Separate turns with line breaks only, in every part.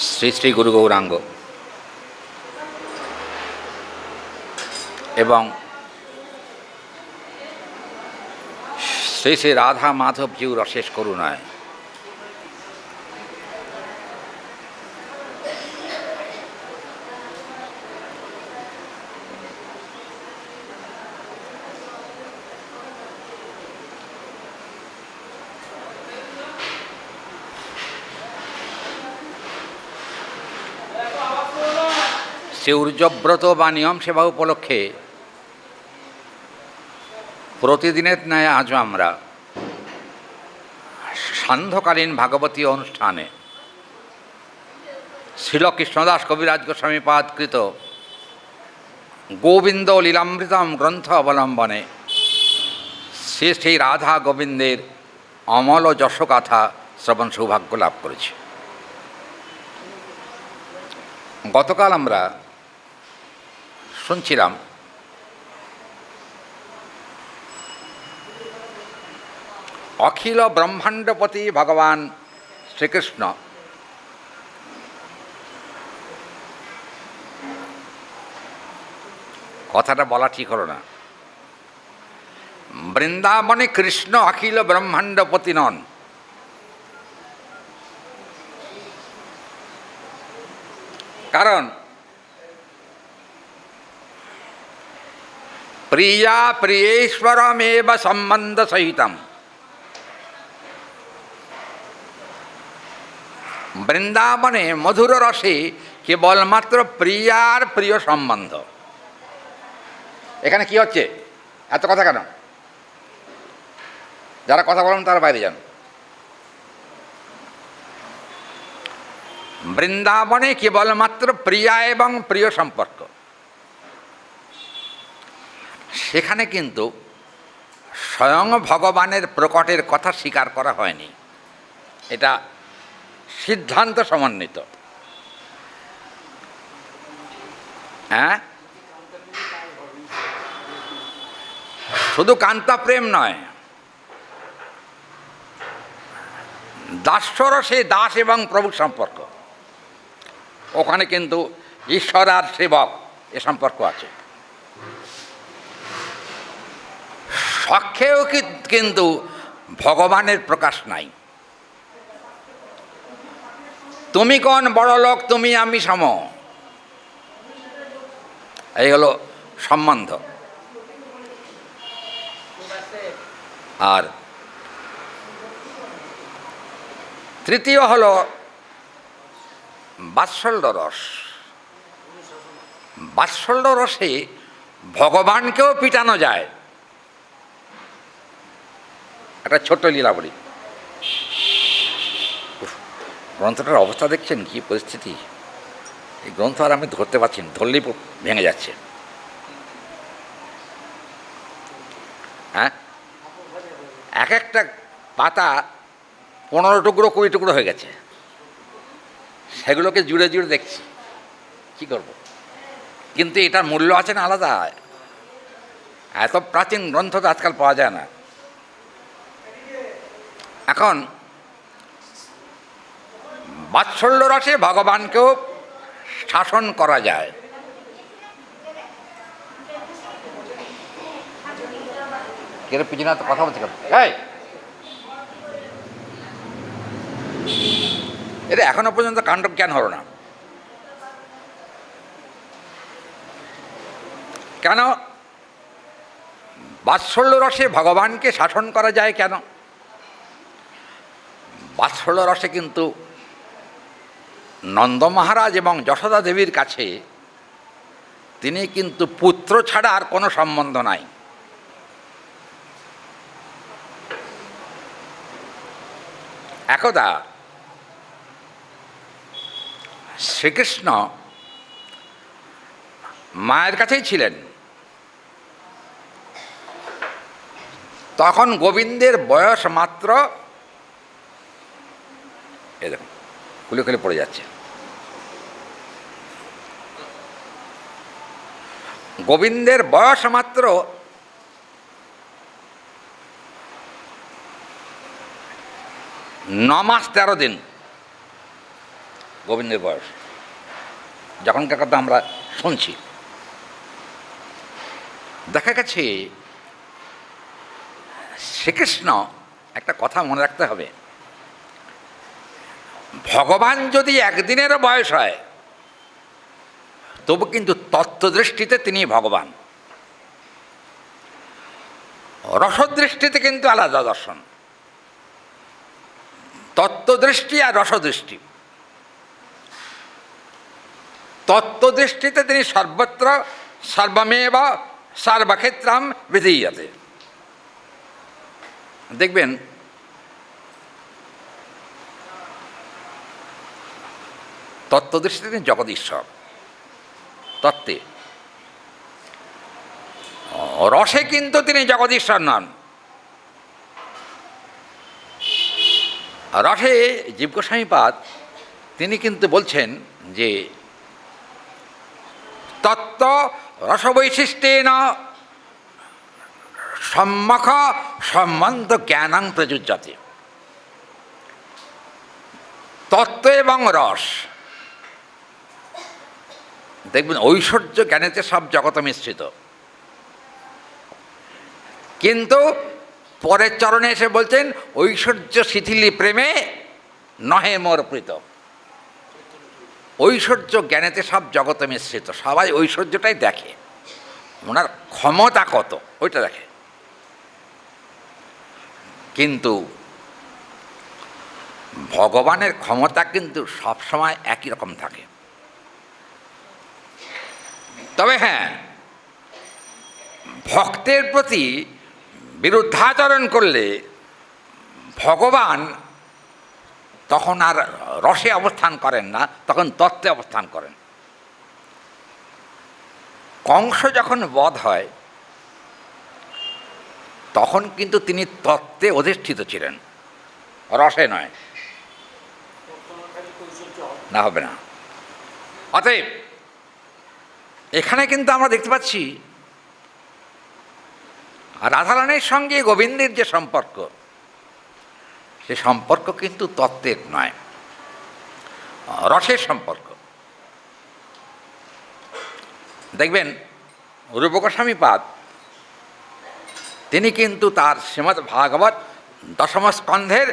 শ্রী শ্রী গুরু গৌরাঙ্গ এবং শ্রী শ্রী রাধা মাধবজিউর অশেষ করুণায় শ্রী ঊর্জব্রত বা নিয়ম সেবা উপলক্ষে প্রতিদিনের ন্যায় আজও আমরা সান্ধ্যকালীন ভাগবতী অনুষ্ঠানে শ্রীল কৃষ্ণদাস কবিরাজ গোস্বামী পাদকৃত গোবিন্দ লীলামৃতম গ্রন্থ অবলম্বনে শ্রী শ্রী রাধা গোবিন্দের অমল যশগাথা শ্রবণ সৌভাগ্য লাভ করেছি। গতকাল আমরা শুনছিলাম অখিল ব্রহ্মাণ্ডপতি ভগবান শ্রীকৃষ্ণ কথাটা বলা ঠিক হলো না। বৃন্দাবনে কৃষ্ণ অখিল ব্রহ্মাণ্ডপতি নন, কারণ প্রিয়া প্রিয়েশ্বরমেব সম্বন্ধ সহিতম। বৃন্দাবনে মধুর রসে কেবলমাত্র প্রিয়ার প্রিয় সম্বন্ধ। এখানে কি হচ্ছে? এত কথা কেন? যারা কথা বলেন তারা বাইরে যান। বৃন্দাবনে কেবলমাত্র প্রিয়া এবং প্রিয় সম্পর্ক। সেখানে কিন্তু স্বয়ং ভগবানের প্রকটের কথা স্বীকার করা হয়নি, এটা সিদ্ধান্ত সমন্বিত। হ্যাঁ, শুধু কান্তা প্রেম নয়, দাস্যরসে দাস এবং প্রভু সম্পর্ক, ওখানে কিন্তু ঈশ্বর আর সেবক এ সম্পর্ক আছে। সখ্যেও কিন্তু ভগবানের প্রকাশ নাই। তুমি কোন বড় লোক, তুমি আমি সম, এই হলো সম্বন্ধ। আর তৃতীয় হলো বাৎসল্য রস। বাৎসল্য রসে ভগবানকেও পিটানো যায়। একটা ছোট্ট লীলা বলি। গ্রন্থটার অবস্থা দেখছেন কি পরিস্থিতি? এই গ্রন্থ আর আমি ধরতে পারছি না, ধরলেই ভেঙে যাচ্ছে। হ্যাঁ, এক একটা পাতা 15 টুকরো 20 টুকরো হয়ে গেছে। সেগুলোকে জুড়ে জুড়ে দেখছি, কি করব? কিন্তু এটার মূল্য আছে না আলাদা। এত প্রাচীন গ্রন্থ তো আজকাল পাওয়া যায় না। এখন বাৎসল্য রসে ভগবানকেও শাসন করা যায়। কেন পিছনে তো কথা বলছে? এটা এখনো পর্যন্ত কাণ্ড জ্ঞান হলো না কেন? বাৎসল্য রসে ভগবানকে শাসন করা যায় কেন? বাৎসল্য রসে কিন্তু নন্দ মহারাজ এবং যশোদা দেবীর কাছে তিনি কিন্তু পুত্র ছাড়া আর কোনো সম্বন্ধ নাই। একদা শ্রীকৃষ্ণ মায়ের কাছেই ছিলেন। তখন গোবিন্দের বয়স মাত্র, এ দেখুন খুলে খুলে পড়ে যাচ্ছে, গোবিন্দের বয়স মাত্র 9 মাস 13 দিন। গোবিন্দের বয়স, যখনকার কথা আমরা শুনছি। দেখা গেছে শ্রীকৃষ্ণ, একটা কথা মনে রাখতে হবে, ভগবান যদি একদিনেরও বয়স হয় তবু কিন্তু তত্ত্বদৃষ্টিতে তিনি ভগবান, রসদৃষ্টিতে কিন্তু আলাদা দর্শন। তত্ত্বদৃষ্টি আর রসদৃষ্টি। তত্ত্বদৃষ্টিতে তিনি সর্বত্র সর্বমেব সর্বক্ষেত্রাম বিধীয়তে। দেখবেন তত্ত্বদৃষ্টিতে তিনি জগদীশ্বর তত্ত্বে, রসে কিন্তু তিনি জগদীশ্বর নন। রসে জীব গোস্বামীপাদ তিনি কিন্তু বলছেন যে তত্ত্ব রসবৈশিষ্ট্যেন সম্মুখ সম্বন্ধ জ্ঞানাং প্রযুজ্যতে। তত্ত্ব এবং রস, দেখবেন ঐশ্বর্য জ্ঞানেতে সব জগৎ মিশ্রিত, কিন্তু পরের চরণে এসে বলছেন ঐশ্বর্য শিথিলি প্রেমে নহে মোর প্রীত। ঐশ্বর্য জ্ঞানেতে সব জগৎ মিশ্রিত, সবাই ঐশ্বর্যটাই দেখে, ওনার ক্ষমতা কত ওইটা দেখে, কিন্তু ভগবানের ক্ষমতা কিন্তু সবসময় একই রকম থাকে। তবে হ্যাঁ, ভক্তের প্রতি বিরুদ্ধাচরণ করলে ভগবান তখন আর রসে অবস্থান করেন না, তখন তত্ত্বে অবস্থান করেন। কংস যখন বধ হয় তখন কিন্তু তিনি তত্ত্বে অধিষ্ঠিত ছিলেন, রসে নয়, না হবে না। অতএব এখানে কিন্তু আমরা দেখতে পাচ্ছি রাধারানীর সঙ্গে গোবিন্দের যে সম্পর্ক, সে সম্পর্ক কিন্তু তত্ত্বের নয়, রসের সম্পর্ক। দেখবেন রূপ গোস্বামীপাদ তিনি কিন্তু তার শ্রীমদ্ ভাগবত দশম স্কন্ধের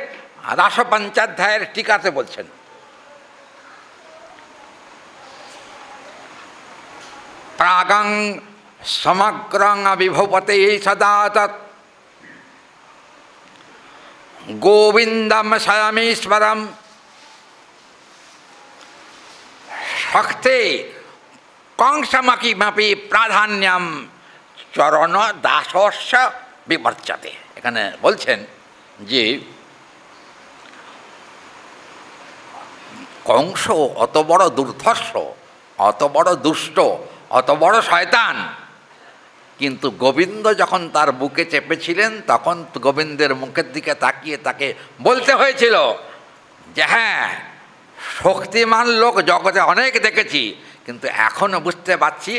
রাসপঞ্চাধ্যায়ের টিকাতে বলছেন, প্রাগং সমগ্রং বিভূপতে সদা তৎ গোবিন্দম স্বয়মীশ্বরম শক্তে কংসমকিমপি প্রাধান্যম চরণ দাসস্য বিবর্চতে। এখানে বলছেন যে কংস অত বড় দুর্ধর্ষ, অত বড় দুষ্ট, অত বড় শয়তান, কিন্তু গোবিন্দ যখন তার বুকে চেপেছিলেন তখন গোবিন্দের মুখের দিকে তাকিয়ে তাকে বলতে হয়েছিল যে হ্যাঁ, শক্তিমান লোক জগতে অনেক দেখেছি, কিন্তু এখনও বুঝতে পারছি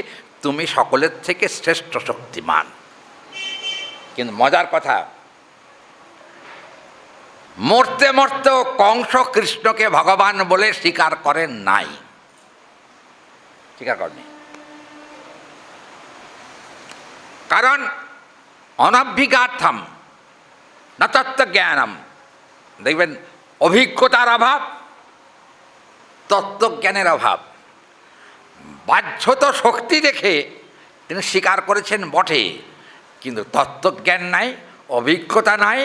তুমি সকলের থেকে শ্রেষ্ঠ শক্তিমান। কিন্তু মজার কথা, মরতে মরতেও কংস কৃষ্ণকে ভগবান বলে স্বীকার করেন নাই, স্বীকার করেনি। কারণ অনভিজ্ঞার্থম না তত্ত্বজ্ঞানম। দেখবেন অভিজ্ঞতার অভাব, তত্ত্বজ্ঞানের অভাব। বাহ্যত শক্তি দেখে তিনি স্বীকার করেছেন বটে, কিন্তু তত্ত্বজ্ঞান নাই, অভিজ্ঞতা নাই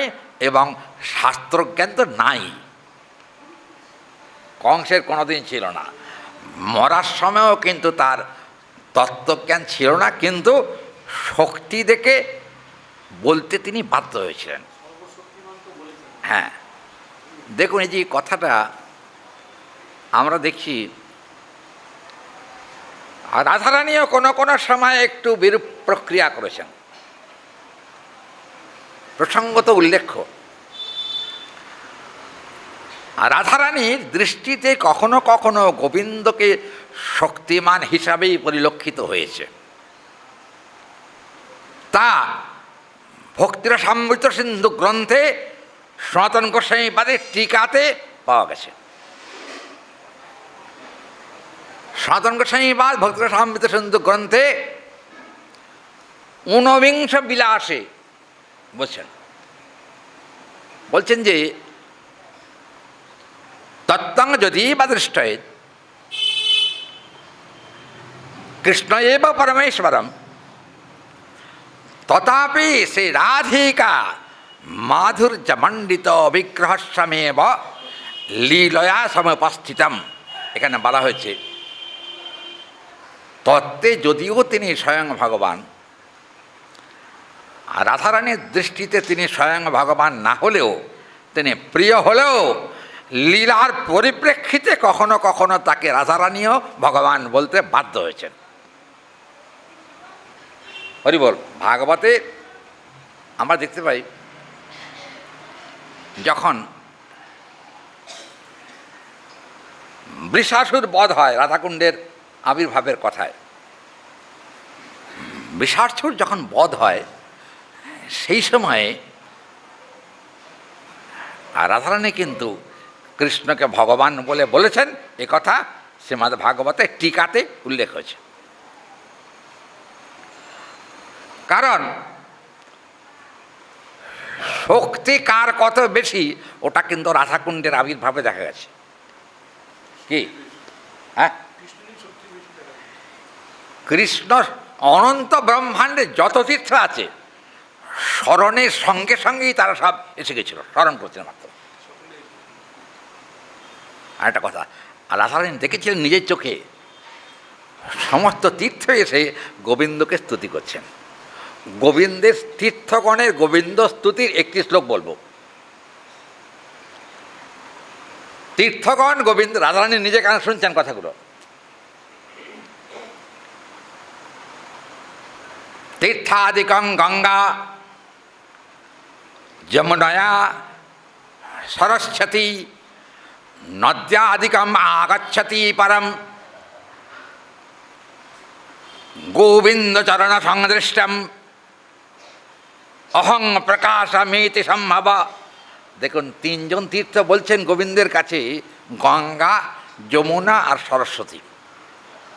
এবং শাস্ত্রজ্ঞান তো নাই। কংসের কোনোদিন ছিল না, মরার সময়ও কিন্তু তার তত্ত্বজ্ঞান ছিল না, কিন্তু শক্তি দেখে বলতে তিনি বাধ্য হয়েছিলেন। হ্যাঁ, দেখুন এই যে কথাটা আমরা দেখছি, আর রাধারানীও কোনো কোনো সময় একটু বিরূপ প্রক্রিয়া করেছেন, প্রসঙ্গত উল্লেখ্য। আর রাধারানীর দৃষ্টিতে কখনো কখনো গোবিন্দকে শক্তিমান হিসাবেই পরিলক্ষিত হয়েছে, তা ভক্তিরসামৃত সিন্ধু গ্রন্থে সনাতন গোস্বামীপাদের টিকাতে পাওয়া গেছে। সনাতন গোস্বামীবাদ ভক্তিসামৃত সিন্ধু গ্রন্থে 'ঊনবিংশ বিলাসে বলছেন যে তত্ত্বং যদি বা দৃষ্টয়েৎ কৃষ্ণ এব পরমেশ্বরম তথাপি সে রাধিকা মাধুর্যমণ্ডিত বিগ্রহস্বমেব লীলয়া সমুপস্থিতম। এখানে বলা হয়েছে তত্ত্বে যদিও তিনি স্বয়ং ভগবান, আর রাধারানীর দৃষ্টিতে তিনি স্বয়ং ভগবান না হলেও, তিনি প্রিয় হলেও লীলার পরিপ্রেক্ষিতে কখনো কখনো তাকে রাধারানীও ভগবান বলতে বাধ্য হয়েছেন। হরি বল। ভাগবতে আমরা দেখতে পাই যখন বৃষাসুর বধ হয় রাধাকুণ্ডের আবির্ভাবের কথায়, বৃষাসুর যখন বধ হয় সেই সময়ে রাধারানী কিন্তু কৃষ্ণকে ভগবান বলে বলেছেন, এ কথা শ্রীমদ্ ভাগবতে টিকাতে উল্লেখ হয়েছে। কারণ শক্তি কার কত বেশি ওটা কিন্তু রাধাকুণ্ডের আবির্ভাবে দেখা গেছে। কি হ্যাঁ, কৃষ্ণ অনন্ত ব্রহ্মাণ্ডে যত তীর্থ আছে স্মরণের সঙ্গে সঙ্গেই তারা সব এসে গেছিল, স্মরণ করছেন মাত্র। আর একটা কথা, আর রাধারানী দেখেছিলেন নিজের চোখে সমস্ত তীর্থ এসে গোবিন্দকে স্তুতি করছেন। গোবিন্দের তীর্থগণের গোবিন্দ স্তুতির একটি শ্লোক বলবো। তীর্থগণ গোবিন্দ, রাধারানী নিজে কানে শুনছেন কথাগুলো। তীর্থাদিকং গঙ্গা যমুনয়া সরস্বতী নদ্যাদিকম আগচ্ছতি পরম গোবিন্দ চরণ সংদৃষ্টম অহং প্রকাশমিতি সম্ভব। দেখুন, তিনজন তীর্থ বলছেন গোবিন্দের কাছে, গঙ্গা, যমুনা আর সরস্বতী,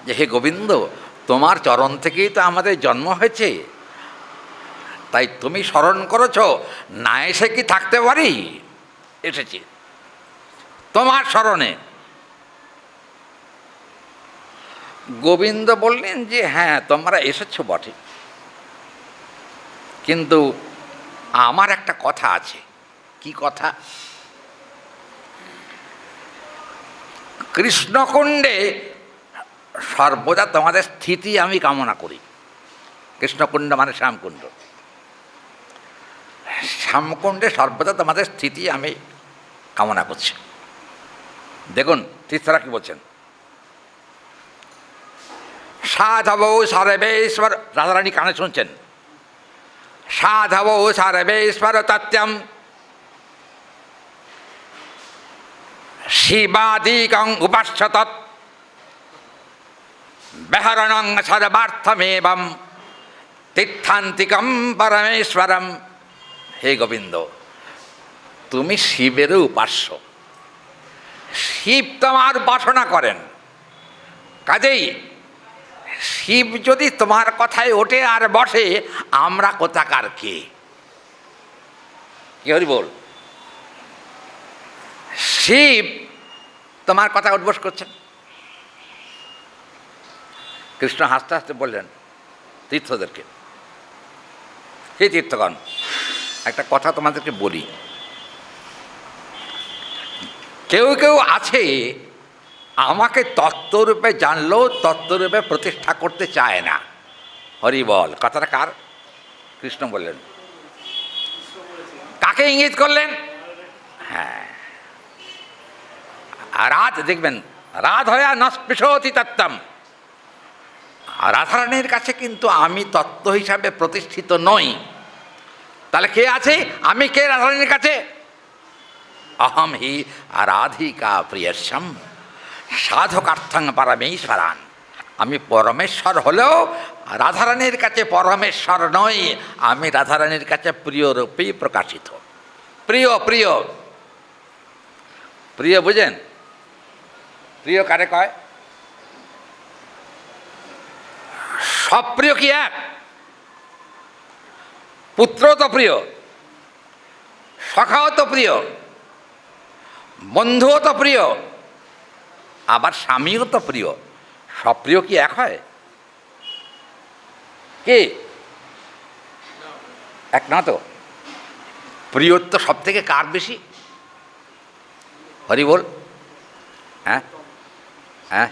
যে হে গোবিন্দ, তোমার চরণ থেকেই তো আমাদের জন্ম হয়েছে, তাই তুমি স্মরণ করেছ, না এসে কি থাকতে পারি? এসেছি তোমার স্মরণে। গোবিন্দ বললেন যে হ্যাঁ, তোমরা এসেছ বটে, কিন্তু আমার একটা কথা আছে। কি কথা? কৃষ্ণকুণ্ডে সর্বদা তোমাদের স্থিতি আমি কামনা করি। কৃষ্ণকুণ্ড মানে শ্যামকুণ্ড। শ্যামকুণ্ডে সর্বদা তোমাদের স্থিতি আমি কামনা করছি। দেখুন তীর্থরা কি বলছেন, সাধব সর্বেশ্বর, রাধারানী কানে শুনছেন, সাধব সর্বেশ্বর তত্ত্বম শিবাদিকং উপাস্যত বেহরণং সর্বার্থমেবম তীর্থান্তিকম পরমেশ্বরম। হে গোবিন্দ, তুমি শিবেরও উপাস্য, শিব তোমার উপাসনা করেন, কাজেই শিব যদি তোমার কথায় ওঠে আর বসে, আমরা কোথাকার কে? কি হরি বল। শিব তোমার কথা উদ্বোস করছেন। কৃষ্ণ হাসতে হাসতে বললেন তীর্থদেরকে, হে তীর্থগণ, একটা কথা তোমাদেরকে বলি। কেউ কেউ আছে আমাকে তত্ত্বরূপে জানলেও তত্ত্বরূপে প্রতিষ্ঠা করতে চায় না। হরি বল। কথাটা কার? কৃষ্ণ বললেন। কাকে ইঙ্গিত করলেন? হ্যাঁ, রাধ, দেখবেন রাধ হয়া নস্পৃশতি তত্ত্বম। রাধারানীর কাছে কিন্তু আমি তত্ত্ব হিসাবে প্রতিষ্ঠিত নই। তাহলে কে আছে? আমি কে রাধারানীর কাছে? অহম হি রাধিকা প্রিয়স্যম সাধকার্থং পরমেশ্বরান। আমি পরমেশ্বর হলেও রাধারানীর কাছে পরমেশ্বর নই, আমি রাধারানীর কাছে প্রিয় রূপেই প্রকাশিত। প্রিয় প্রিয় প্রিয় বুঝেন? প্রিয় কারে কয়? সব প্রিয় কি এক? পুত্র তো প্রিয়, সখাও তো প্রিয়, বন্ধুও তো প্রিয়, আবার স্বামীও তো প্রিয়। সব প্রিয় কি এক হয়? কি এক না তো? প্রিয়ত্ব সব থেকে কার বেশি? হরি বল। হ্যাঁ হ্যাঁ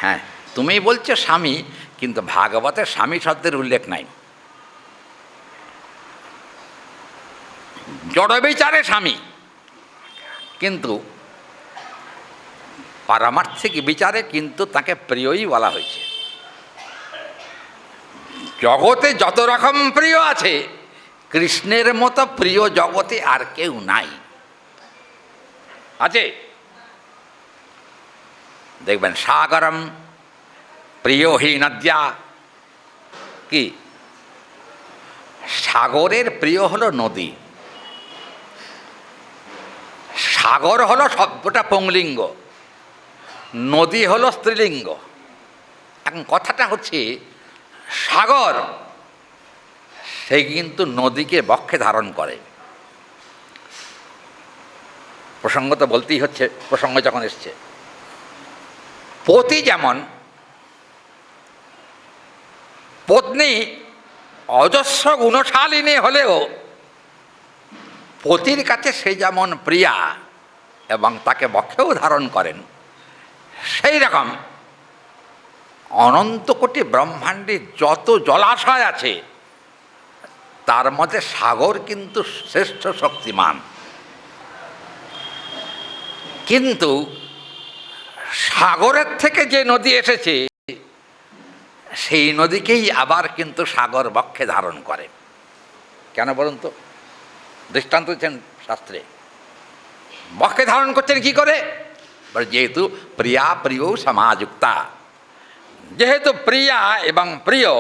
হ্যাঁ, তুমি বলছো স্বামী, কিন্তু ভাগবতে স্বামী শব্দের উল্লেখ নাই। জড়বিচারে স্বামী, কিন্তু পারমার্থিক বিচারে কিন্তু তাকে প্রিয়ই বলা হয়েছে। জগতে যত রকম প্রিয় আছে, কৃষ্ণের মতো প্রিয় জগতে আর কেউ নাই। আছে, দেখবেন সাগরম প্রিয় হি নদ্যা, কি সাগরের প্রিয় হলো নদী। সাগর হলো শব্দটা পুংলিঙ্গ, নদী হলো স্ত্রীলিঙ্গ। এখন কথাটা হচ্ছে সাগর সে কিন্তু নদীকে বক্ষে ধারণ করে। প্রসঙ্গ তো বলতেই হচ্ছে, প্রসঙ্গ যখন এসছে। পতি যেমন, পত্নী অজস্র গুণশালিনী হলেও পতির কাছে সে যেমন প্রিয়া এবং তাকে বক্ষেও ধারণ করেন, সেই রকম অনন্ত কোটি ব্রহ্মাণ্ডে যত জলাশয় আছে তার মধ্যে সাগর কিন্তু শ্রেষ্ঠ শক্তিমান। কিন্তু সাগরের থেকে যে নদী এসেছে সেই নদীকেই আবার কিন্তু সাগর বক্ষে ধারণ করে। কেন বলুন তো? দৃষ্টান্ত দিচ্ছেন শাস্ত্রে। বক্ষে ধারণ করছেন কি করে? যেহেতু প্রিয়া প্রিয় সমাযুক্তা, যেহেতু প্রিয়া এবং প্রিয়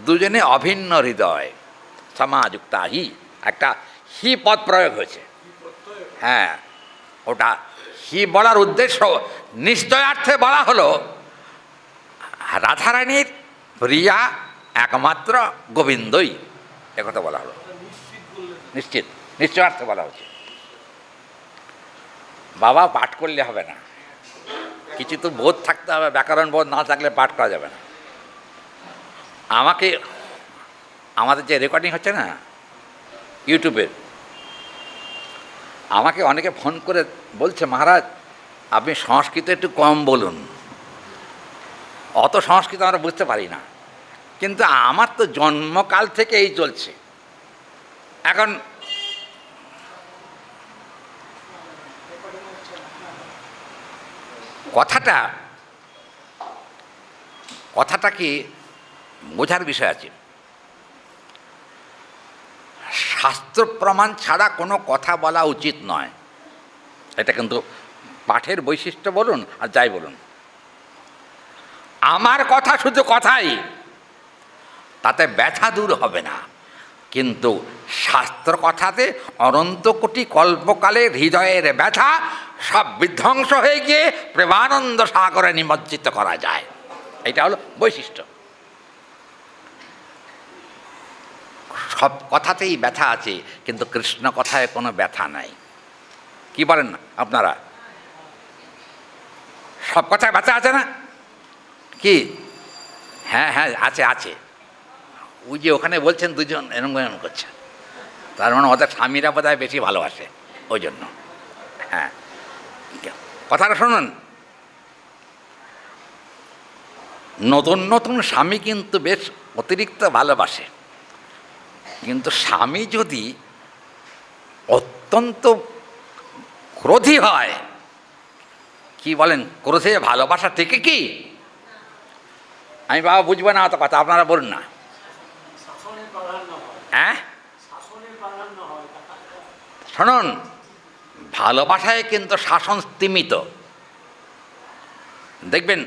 দুজনে অভিন্ন হৃদয়, সমাযুক্তা হি, একটা হি পদ প্রয়োগ হয়েছে। হ্যাঁ, ওটা হি বলার উদ্দেশ্য নিশ্চয়ার্থে বলা হলো রাধারানীর প্রিয়া একমাত্র গোবিন্দই, একথা বলা হলো। নিশ্চিত নিশ্চয়ার্থে বলা হচ্ছে। বাবা পাঠ করলে হবে না, কিছু তো বোধ থাকতে হবে, ব্যাকরণ বোধ না থাকলে পাঠ করা যাবে না। আমাকে, আমাদের যে রেকর্ডিং হচ্ছে না ইউটিউবের, আমাকে অনেকে ফোন করে বলছে, মহারাজ আপনি সংস্কৃত একটু কম বলুন, অত সংস্কৃত আমরা বুঝতে পারি না। কিন্তু আমার তো জন্মকাল থেকে এই চলছে। এখন কথাটা কি বোঝার বিষয় আছে। শাস্ত্র প্রমাণ ছাড়া কোনো কথা বলা উচিত নয়, এটা কিন্তু পাঠের বৈশিষ্ট্য বলুন আর যাই বলুন। আমার কথা শুধু কথাই, তাতে ব্যথা দূর হবে না, কিন্তু শাস্ত্র কথাতে অনন্ত কোটি কল্পকালে হৃদয়ের ব্যথা সব বিধ্বংস হয়ে গিয়ে প্রেমানন্দ সাগরে নিমজ্জিত করা যায়। এটা হলো বৈশিষ্ট্য। সব কথাতেই ব্যথা আছে, কিন্তু কৃষ্ণ কথায় কোনো ব্যথা নাই। কি বলেন না আপনারা? সব কথায় ব্যথা আছে না? কি? হ্যাঁ হ্যাঁ আছে আছে। ওই যে ওখানে বলছেন দুজন এরম এরম করছে, তার মানে ওদের স্বামীরা বোধহয় বেশি ভালোবাসে, ওই জন্য। হ্যাঁ, কথাটা শুনুন। নতুন নতুন স্বামী কিন্তু বেশ অতিরিক্ত ভালোবাসে, কিন্তু স্বামী যদি অত্যন্ত ক্রোধী হয়, কি বলেন, ক্রোধে ভালোবাসা থেকে কি? আমি বাবা বুঝবো না অত কথা, আপনারা বলুন না। হ্যাঁ শুনুন, ভালোবাসায় কিন্তু শাসন স্তিমিত। দেখবেন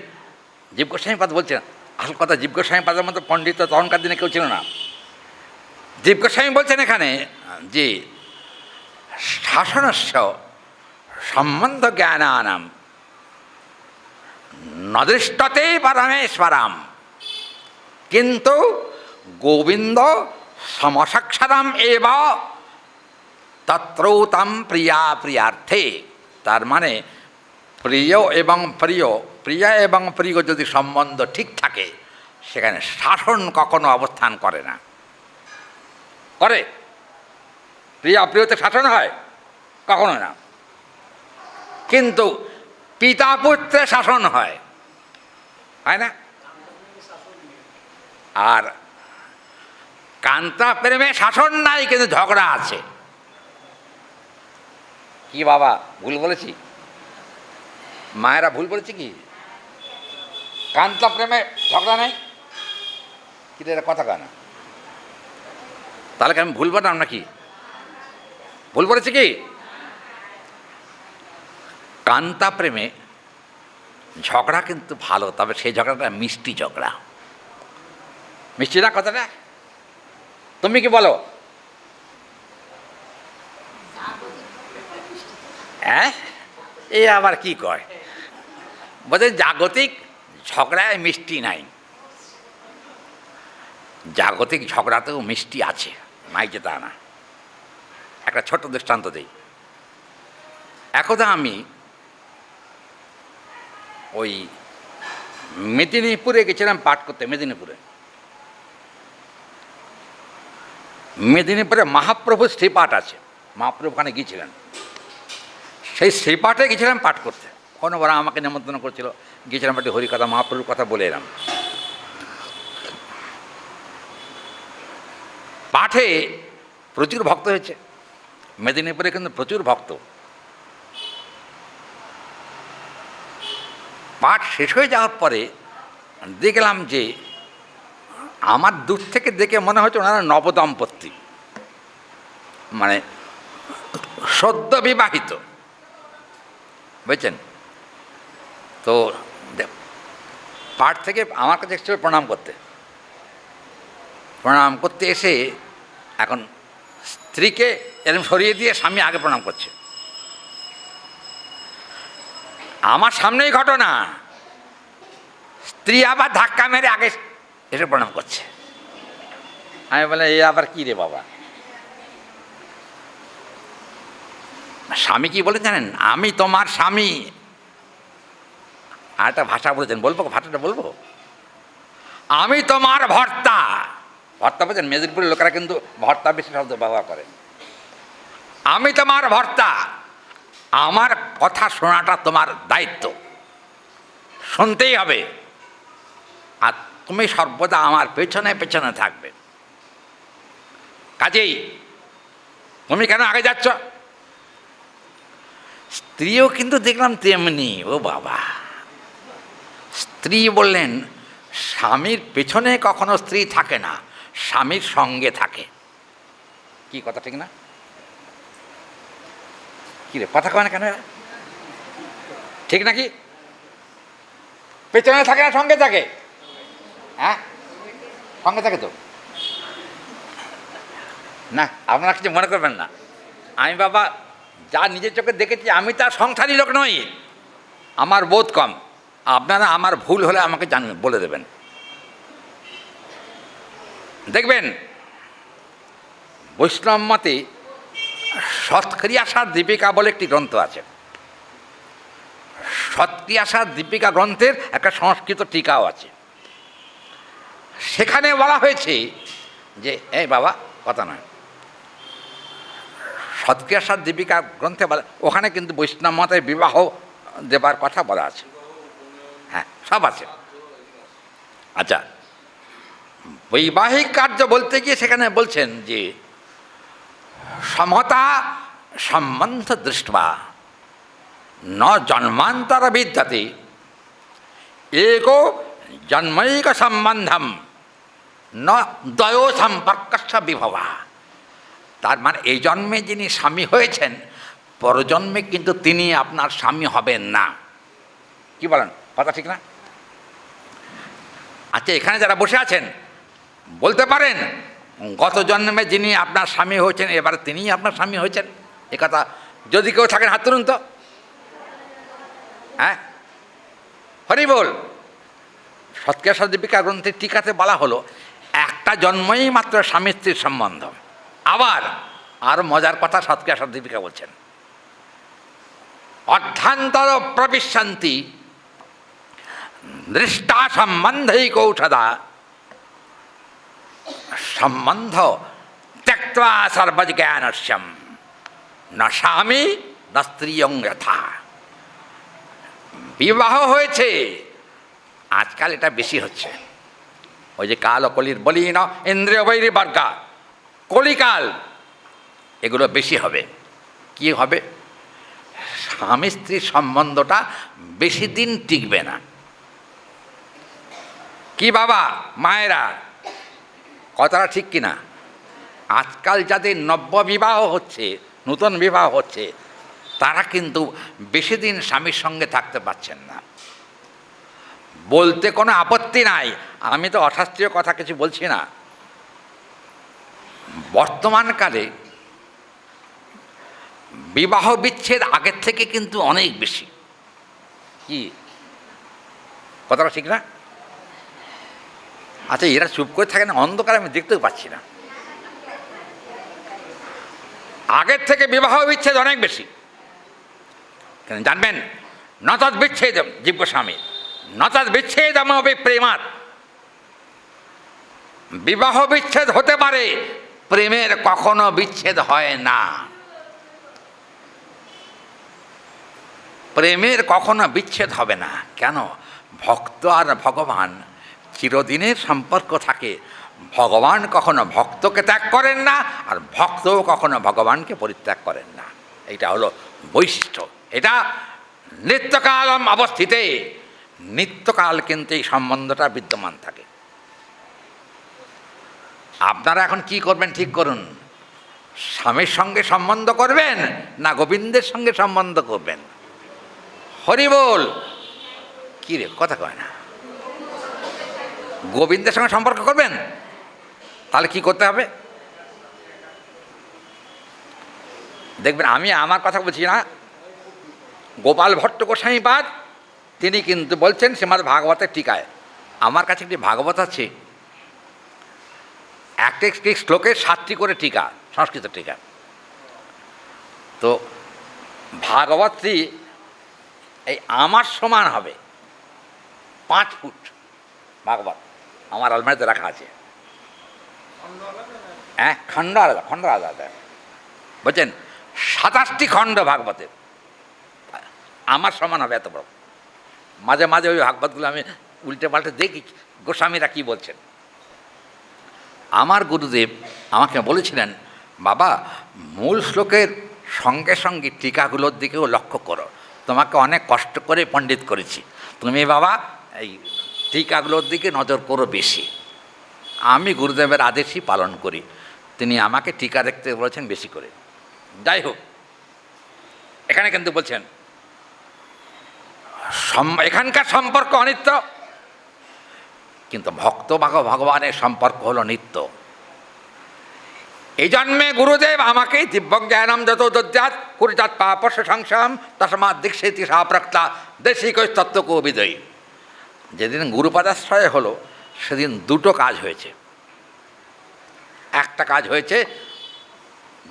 জীব গোস্বামী পাদ বলছেন, আসল কথা জীব গোস্বামী পাদের মতো পণ্ডিত তখনকার দিনে কেউ ছিল না। জীব গোস্বামী বলছেন এখানে যে শাসনস্য সম্বন্ধ জ্ঞানানাম নদৃষ্টতে পরমেশ্বরম, কিন্তু গোবিন্দ সমসাক্ষরম এব তত্রৌতম প্রিয়া প্রিয়ার্থে। তার মানে প্রিয় এবং প্রিয়, প্রিয়া এবং প্রিয় যদি সম্বন্ধ ঠিক থাকে, সেখানে শাসন কখনো অবস্থান করে না। করে? প্রিয়া প্রিয়তে শাসন হয়? কখনো না। কিন্তু পিতা পুত্রে শাসন হয়, হয় না? আর কান্তা প্রেমে শাসন নাই, কিন্তু ঝগড়া আছে। কি বাবা, ভুল বলেছি? মায়েরা ভুল বলেছি কি? কান্তা প্রেমে ঝগড়া নাই, কিন্তু এটা কথা কেন? তাহলে কি আমি ভুল বললাম নাকি? ভুল বলেছি কি? কান্তা প্রেমে ঝগড়া কিন্তু ভালো, তবে সেই ঝগড়াটা মিষ্টি ঝগড়া। মিষ্টি না কথাটা? তুমি কি বলো? হ্যাঁ, এ আবার কি কয়? বলছে জাগতিক ঝগড়ায় মিষ্টি নাই। জাগতিক ঝগড়াতেও মিষ্টি আছে, নাই যে তা না। একটা ছোট্ট দৃষ্টান্ত দিই। একদা আমি ওই মেদিনীপুরে গেছিলাম পাঠ করতে। মেদিনীপুরে মহাপ্রভু শ্রীপাঠ আছে, মহাপ্রভু ওখানে গিয়েছিলেন। সেই শ্রীপাঠে গেছিলাম পাঠ করতে। কোনো ওরা আমাকে নিমন্ত্রণ করছিল, গিয়েছিলাম একটি হরিকথা মহাপ্রভুর কথা বলে এলাম। পাঠে প্রচুর ভক্ত হয়েছে, মেদিনীপুরে কিন্তু প্রচুর ভক্ত। পাঠ শেষ হয়ে যাওয়ার পরে দেখলাম যে আমার দূর থেকে দেখে মনে হচ্ছে ওনারা নবদম্পতি, মানে সদ্য বিবাহিত, বুঝছেন তো। পাঠ থেকে আমার কাছে এসেছিল প্রণাম করতে এসে এখন স্ত্রীকে এরকম সরিয়ে দিয়ে স্বামী আগে প্রণাম করছে। আমার সামনেই ঘটনা, স্ত্রী আবার ধাক্কা মেরে আগে এসে প্রণাম করছে। আমি বলে এ আবার কি রে বাবা? স্বামী কি বলে জানেন? আমি তোমার স্বামী। আর একটা ভাষা বলেছেন, বলবো ভাষাটা বলবো? আমি তোমার ভর্তা। ভর্তা বলছেন, মেদিনীপুরের লোকেরা কিন্তু ভর্তা বেশি শব্দ ব্যবহার করে। আমি তোমার ভর্তা, আমার কথা শোনাটা তোমার দায়িত্ব, শুনতেই হবে। আর তুমি সর্বদা আমার পেছনে পেছনে থাকবে। কাজেই তুমি কেন আগে যাচ্ছ? স্ত্রীও কিন্তু দেখলাম তেমনি। ও বাবা! স্ত্রী বললেন, স্বামীর পেছনে কখনো স্ত্রী থাকে না, স্বামীর সঙ্গে থাকে। কি কথা ঠিক না? কি রে, কথা কয় না কেন? ঠিক নাকি? পেছনে থাকে না সঙ্গে থাকে? হ্যাঁ, সঙ্গে থাকে তো না। আপনারা কিছু মনে করবেন না। আমি বাবা যা নিজের চোখে দেখেছি, আমি তার সংসারী লোক নই, আমার বোধ কম। আপনারা আমার ভুল হলে আমাকে জানবেন, বলে দেবেন। দেখবেন বৈষ্ণব মতে সৎক্রিয়াসার দীপিকা বলে একটি গ্রন্থ আছে। সৎক্রিয়াসার দীপিকা গ্রন্থের একটা সংস্কৃত টিকাও আছে। সেখানে বলা হয়েছে যে এই বাবা কথা নয়, সৎক্রিয়াসার দীপিকা গ্রন্থে বলা, ওখানে কিন্তু বৈষ্ণব মতে বিবাহ দেবার কথা বলা আছে। হ্যাঁ, সব আছে। আচ্ছা, বৈবাহিক কার্য বলতে গিয়ে সেখানে বলছেন যে সমতা সম্বন্ধ দৃষ্টা ন জন্মান্তর বিদ্যতে एको জন্মৈক সম্বন্ধম ন দ্বয় সম্পর্কস্য বিভবা। তার মানে এই জন্মে যিনি স্বামী হয়েছেন, পরজন্মে কিন্তু তিনি আপনার স্বামী হবেন না। কি বলেন? কথা ঠিক না? আচ্ছা, এখানে যারা বসে আছেন বলতে পারেন গত জন্মে যিনি আপনার স্বামী হয়েছেন, এবার তিনিই আপনার স্বামী হয়েছেন? এ কথা যদি কেউ থাকেন হাত তুলুন তো। হ্যাঁ, হরি বল। সৎকেশ্বর দীপিকা গ্রন্থের টিকাতে বলা হলো একটা জন্মই মাত্র স্বামী স্ত্রীর সম্বন্ধ। আবার আর মজার কথা সৎকেশ্বর দীপিকা বলছেন, অর্ধান্তর প্রবিশন্তি দৃষ্টা সম্বন্ধই কৌশদা সম্বন্ধ ত্যক্ত্বা সর্বজ্ঞানস্যম না স্বামী না স্ত্রীয়ং যথা। বিবাহ হয়েছে, আজকাল এটা বেশি হচ্ছে, ওই যে কাল ও কলির বলি না ইন্দ্রিয় বৈরী বর্গা, কলিকাল, এগুলো বেশি হবে। কি হবে? স্বামী স্ত্রীর সম্বন্ধটা বেশি দিন টিকবে না। কি বাবা মায়েরা, কথাটা ঠিক কিনা? আজকাল যাদের নব্য বিবাহ হচ্ছে, নূতন বিবাহ হচ্ছে, তারা কিন্তু বেশি দিন স্বামীর সঙ্গে থাকতে পারছেন না। বলতে কোনো আপত্তি নাই, আমি তো অশাস্ত্রীয় কথা কিছু বলছি না। বর্তমানকালে বিবাহ বিচ্ছেদ আগের থেকে কিন্তু অনেক বেশি। কি কথাটা ঠিক না? আচ্ছা, এরা চুপ করে থাকে না, অন্ধকারে আমি দেখতেও পাচ্ছি না। আগের থেকে বিবাহ বিচ্ছেদ অনেক বেশি। কেন জানবেন? নতদ বিচ্ছেদ জীবস্বামী নতদ বিচ্ছেদমপি প্রেমাৎ। বিবাহ বিচ্ছেদ হতে পারে, প্রেমের কখনো বিচ্ছেদ হয় না। প্রেমের কখনো বিচ্ছেদ হবে না। কেন? ভক্ত আর ভগবান চিরদিনের সম্পর্ক থাকে। ভগবান কখনো ভক্তকে ত্যাগ করেন না, আর ভক্তও কখনো ভগবানকে পরিত্যাগ করেন না। এটা হলো বৈশিষ্ট্য। এটা নিত্যকালম অবস্থিতে, নিত্যকাল কিন্তু এই সম্বন্ধটা বিদ্যমান থাকে। আপনারা এখন কি করবেন ঠিক করুন। স্বামীর সঙ্গে সম্বন্ধ করবেন না গোবিন্দের সঙ্গে সম্বন্ধ করবেন? হরি বল। কী রে, কথা কয় না? গোবিন্দের সঙ্গে সম্পর্ক করবেন, তাহলে কি করতে হবে দেখবেন। আমি আমার কথা বলছি না, গোপাল ভট্ট গোস্বামীপাদ তিনি কিন্তু বলছেন শ্রীমদ্ ভাগবতের টিকায়। আমার কাছে একটি ভাগবত আছে, একটা একটি শ্লোকের 7টি করে টিকা, সংস্কৃত টিকা। তো ভাগবতটি এই আমার সমান হবে, 5 ফুট ভাগবত আমার আলমারিতে রাখা আছে। হ্যাঁ, খণ্ড আলাদা, খণ্ড আলাদা। বলছেন 27টি খণ্ড ভাগবতের, আমার সমান হবে এত বড়। মাঝে মাঝে ওই ভাগবতগুলো আমি উল্টে পাল্টে দেখি গোস্বামীরা কী বলছেন। আমার গুরুদেব আমাকে বলেছিলেন, বাবা মূল শ্লোকের সঙ্গে সঙ্গে টিকাগুলোর দিকেও লক্ষ্য করো। তোমাকে অনেক কষ্ট করে পণ্ডিত করেছি, তুমি বাবা এই টিকাগুলোর দিকে নজর করো বেশি। আমি গুরুদেবের আদেশই পালন করি, তিনি আমাকে টিকা দেখতে বলেছেন বেশি করে। যাই হোক, এখানে কিন্তু বলছেন এখানকার সম্পর্ক অনিত্য, কিন্তু ভক্ত ভগবানের সম্পর্ক হলো নিত্য। এই জন্মে গুরুদেব আমাকে দিব্যজ্ঞানম যত দদ্যাৎ কুরিজাত পাপস্য সংশয়ম তস্মাৎ দীক্ষেতি সাপ্রাক্তা দেশিকৈঃ তত্ত্বকো বিদয়ী। যেদিন গুরুপদাশ্রয় হলো সেদিন 2টো কাজ হয়েছে। একটা কাজ হয়েছে,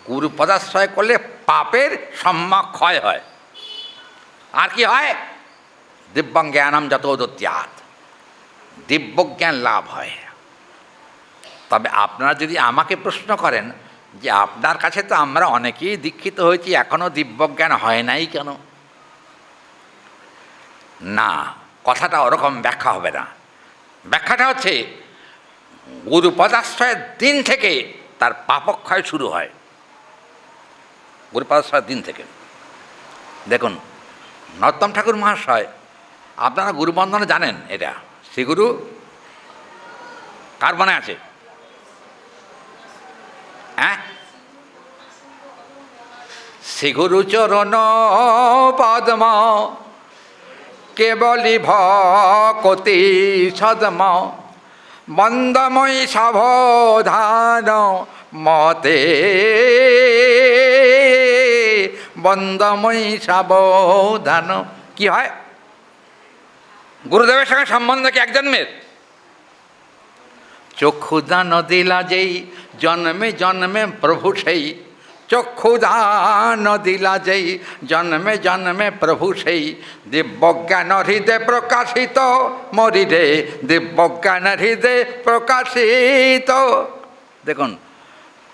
গুরুপদাশ্রয় করলে পাপের সম্যক ক্ষয় হয়। আর কি হয়? দিব্যজ্ঞানম যত দদ্যাৎ, দিব্যজ্ঞান লাভ হয়। তবে আপনারা যদি আমাকে প্রশ্ন করেন যে আপনার কাছে তো আমরা অনেকেই দীক্ষিত হয়েছি, এখনও দিব্যজ্ঞান হয় নাই কেন? না, কথাটা ওরকম ব্যাখ্যা হবে না। ব্যাখ্যাটা হচ্ছে গুরুপদাশ্রয়ের দিন থেকে তার পাপক্ষয় শুরু হয়। গুরুপদাশ্রয়ের দিন থেকে। দেখুন, নরোত্তম ঠাকুর মহাশয়, আপনারা গুরুবন্ধনে জানেন, এটা শ্রীগুরু কার মনে আছে? হ্যাঁ, শ্রীগুরু চরণ পদ্ম কেবলি ভকতি সদম বন্দময়ী সাবধান মতে, বন্দময়ী সাবধান। কি হয়? গুরুদেবের সঙ্গে সম্বন্ধ কি এক জন্মের? চক্ষুদান দিলা যেই জন্মে জন্মে প্রভু সেই, চক্ষুদান দিলা যেই জন্মে জন্মে প্রভু সেই, দিব্যজ্ঞান হৃদয় প্রকাশিত মরিরে, দিব্যজ্ঞান হৃদয় প্রকাশিত। দেখুন,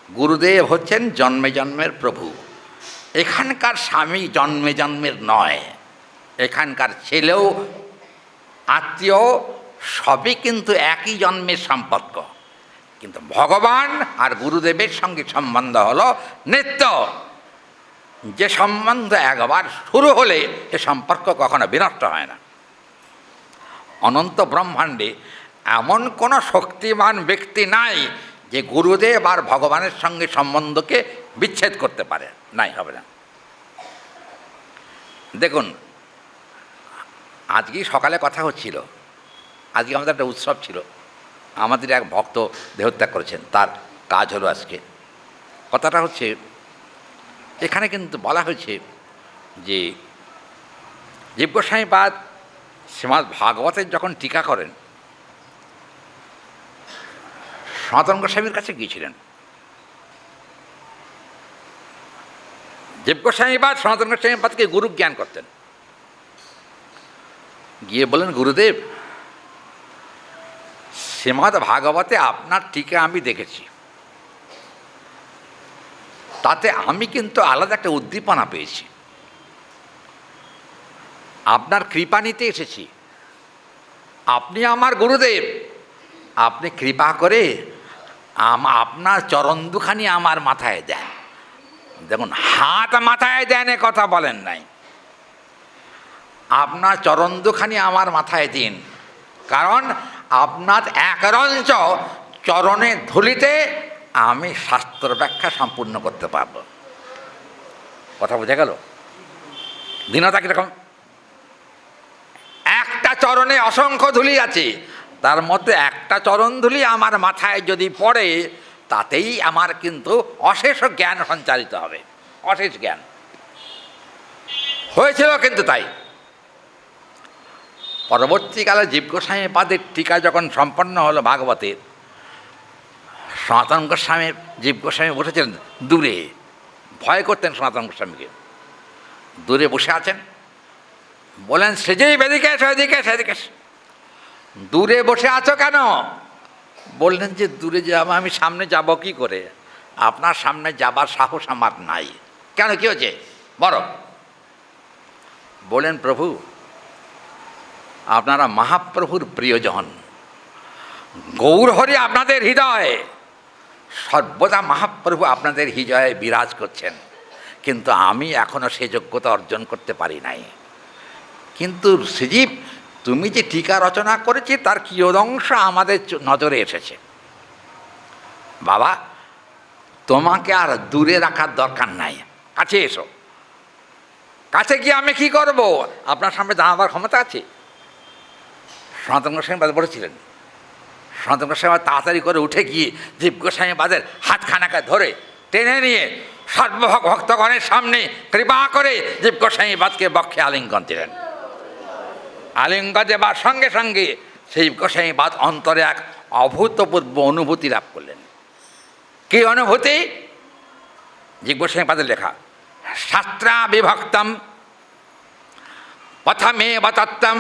গুরুদেব হচ্ছেন জন্মে জন্মের প্রভু। এখানকার স্বামী জন্মে জন্মের নয়, এখানকার ছেলেও আত্মীয় সবই কিন্তু একই জন্মের সম্পর্ক। কিন্তু ভগবান আর গুরুদেবের সঙ্গে সম্বন্ধ হলো নিত্য। যে সম্বন্ধ একবার শুরু হলে সে সম্পর্ক কখনো বিনষ্ট হয় না। অনন্ত ব্রহ্মাণ্ডে এমন কোনো শক্তিমান ব্যক্তি নাই যে গুরুদেব আর ভগবানের সঙ্গে সম্বন্ধকে বিচ্ছেদ করতে পারে, নাই, হবে না। দেখুন, আজকেই সকালে কথা হচ্ছিল, আজকে আমাদের একটা উৎসব ছিল, আমাদের এক ভক্ত দেহত্যাগ করেছেন, তার কাজ হলো আজকে। কথাটা হচ্ছে, এখানে কিন্তু বলা হয়েছে যে জীব গোস্বামীপাদ শ্রীমদ্ ভাগবতের যখন টিকা করেন, সনাতন গোস্বামীর কাছে গিয়েছিলেন। জীব গোস্বামীপাদ সনাতন গোস্বামীপাদকে গুরু জ্ঞান করতেন। গিয়ে বলেন, গুরুদেব, শ্রীমদ্ ভাগবতে আপনার টিকা আমি দেখেছি, তাতে আমি কিন্তু আলাদা একটা উদ্দীপনা পেয়েছি। আপনার কৃপা নিতে এসেছি, আপনি আমার গুরুদেব, আপনি কৃপা করে আপনার চরণ দুখানি আমার মাথায় দেন। দেখুন, হাত মাথায় দেন এ কথা বলেন নাই, আপনার চরণ দুখানি আমার মাথায় দিন, কারণ আপনার একরঞ্চ চরণে ধুলিতে আমি শাস্ত্র ব্যাখ্যা সম্পূর্ণ করতে পারব। কথা বোঝা গেল? দীনতা কীরকম? একটা চরণে অসংখ্য ধুলি আছে, তার মধ্যে একটা চরণ ধুলি আমার মাথায় যদি পড়ে, তাতেই আমার কিন্তু অশেষ জ্ঞান সঞ্চারিত হবে, অশেষ জ্ঞান হয়েছিল। কিন্তু তাই পরবর্তীকালে জীব গোস্বামীপাদের টিকা যখন সম্পন্ন হলো ভাগবতের, সনাতন গোস্বামী, জীব গোস্বামী বসেছিলেন দূরে, ভয় করতেন সনাতন গোস্বামীকে। দূরে বসে আছেন, বলেন, সেজেই বেদিকে সেদিকে সেদিকে। দূরে বসে আছো কেন? বললেন যে দূরে যাব, আমি সামনে যাব কি করে? আপনার সামনে যাবার সাহস আমার নাই। কেন, কি হয়েছে বলো? বলেন, প্রভু, আপনারা মহাপ্রভুর প্রিয়জন, গৌরহরি আপনাদের হৃদয়, সর্বদা মহাপ্রভু আপনাদের হৃদয়ে বিরাজ করছেন, কিন্তু আমি এখনও সে যোগ্যতা অর্জন করতে পারি নাই। কিন্তু শ্রীজীব, তুমি যে টিকা রচনা করেছি তার কিয়দংশ আমাদের নজরে এসেছে। বাবা, তোমাকে আর দূরে রাখার দরকার নাই, কাছে এসো। কাছে গিয়ে আমি কি করব? আপনার সামনে দাঁড়াবার ক্ষমতা আছে? সনাতন গোস্বামীপাদ বলেছিলেন। সনাতন গোস্বামীপাদ তাড়াতাড়ি করে উঠে গিয়ে জীব গোস্বামীপাদের হাতখানাকে ধরে টেনে নিয়ে সর্বভক্তগণের সামনে কৃপা করে জীব গোস্বামীপাদকে বক্ষে আলিঙ্গন দিলেন। আলিঙ্গন দেবার সঙ্গে সঙ্গে সেই গোস্বামীপাদ অন্তরে এক অভূতপূর্ব অনুভূতি লাভ করলেন। কী অনুভূতি? জীব গোস্বামীপাদের লেখা, শাস্ত্রা বিভক্তম প্রথমে তত্ত্বম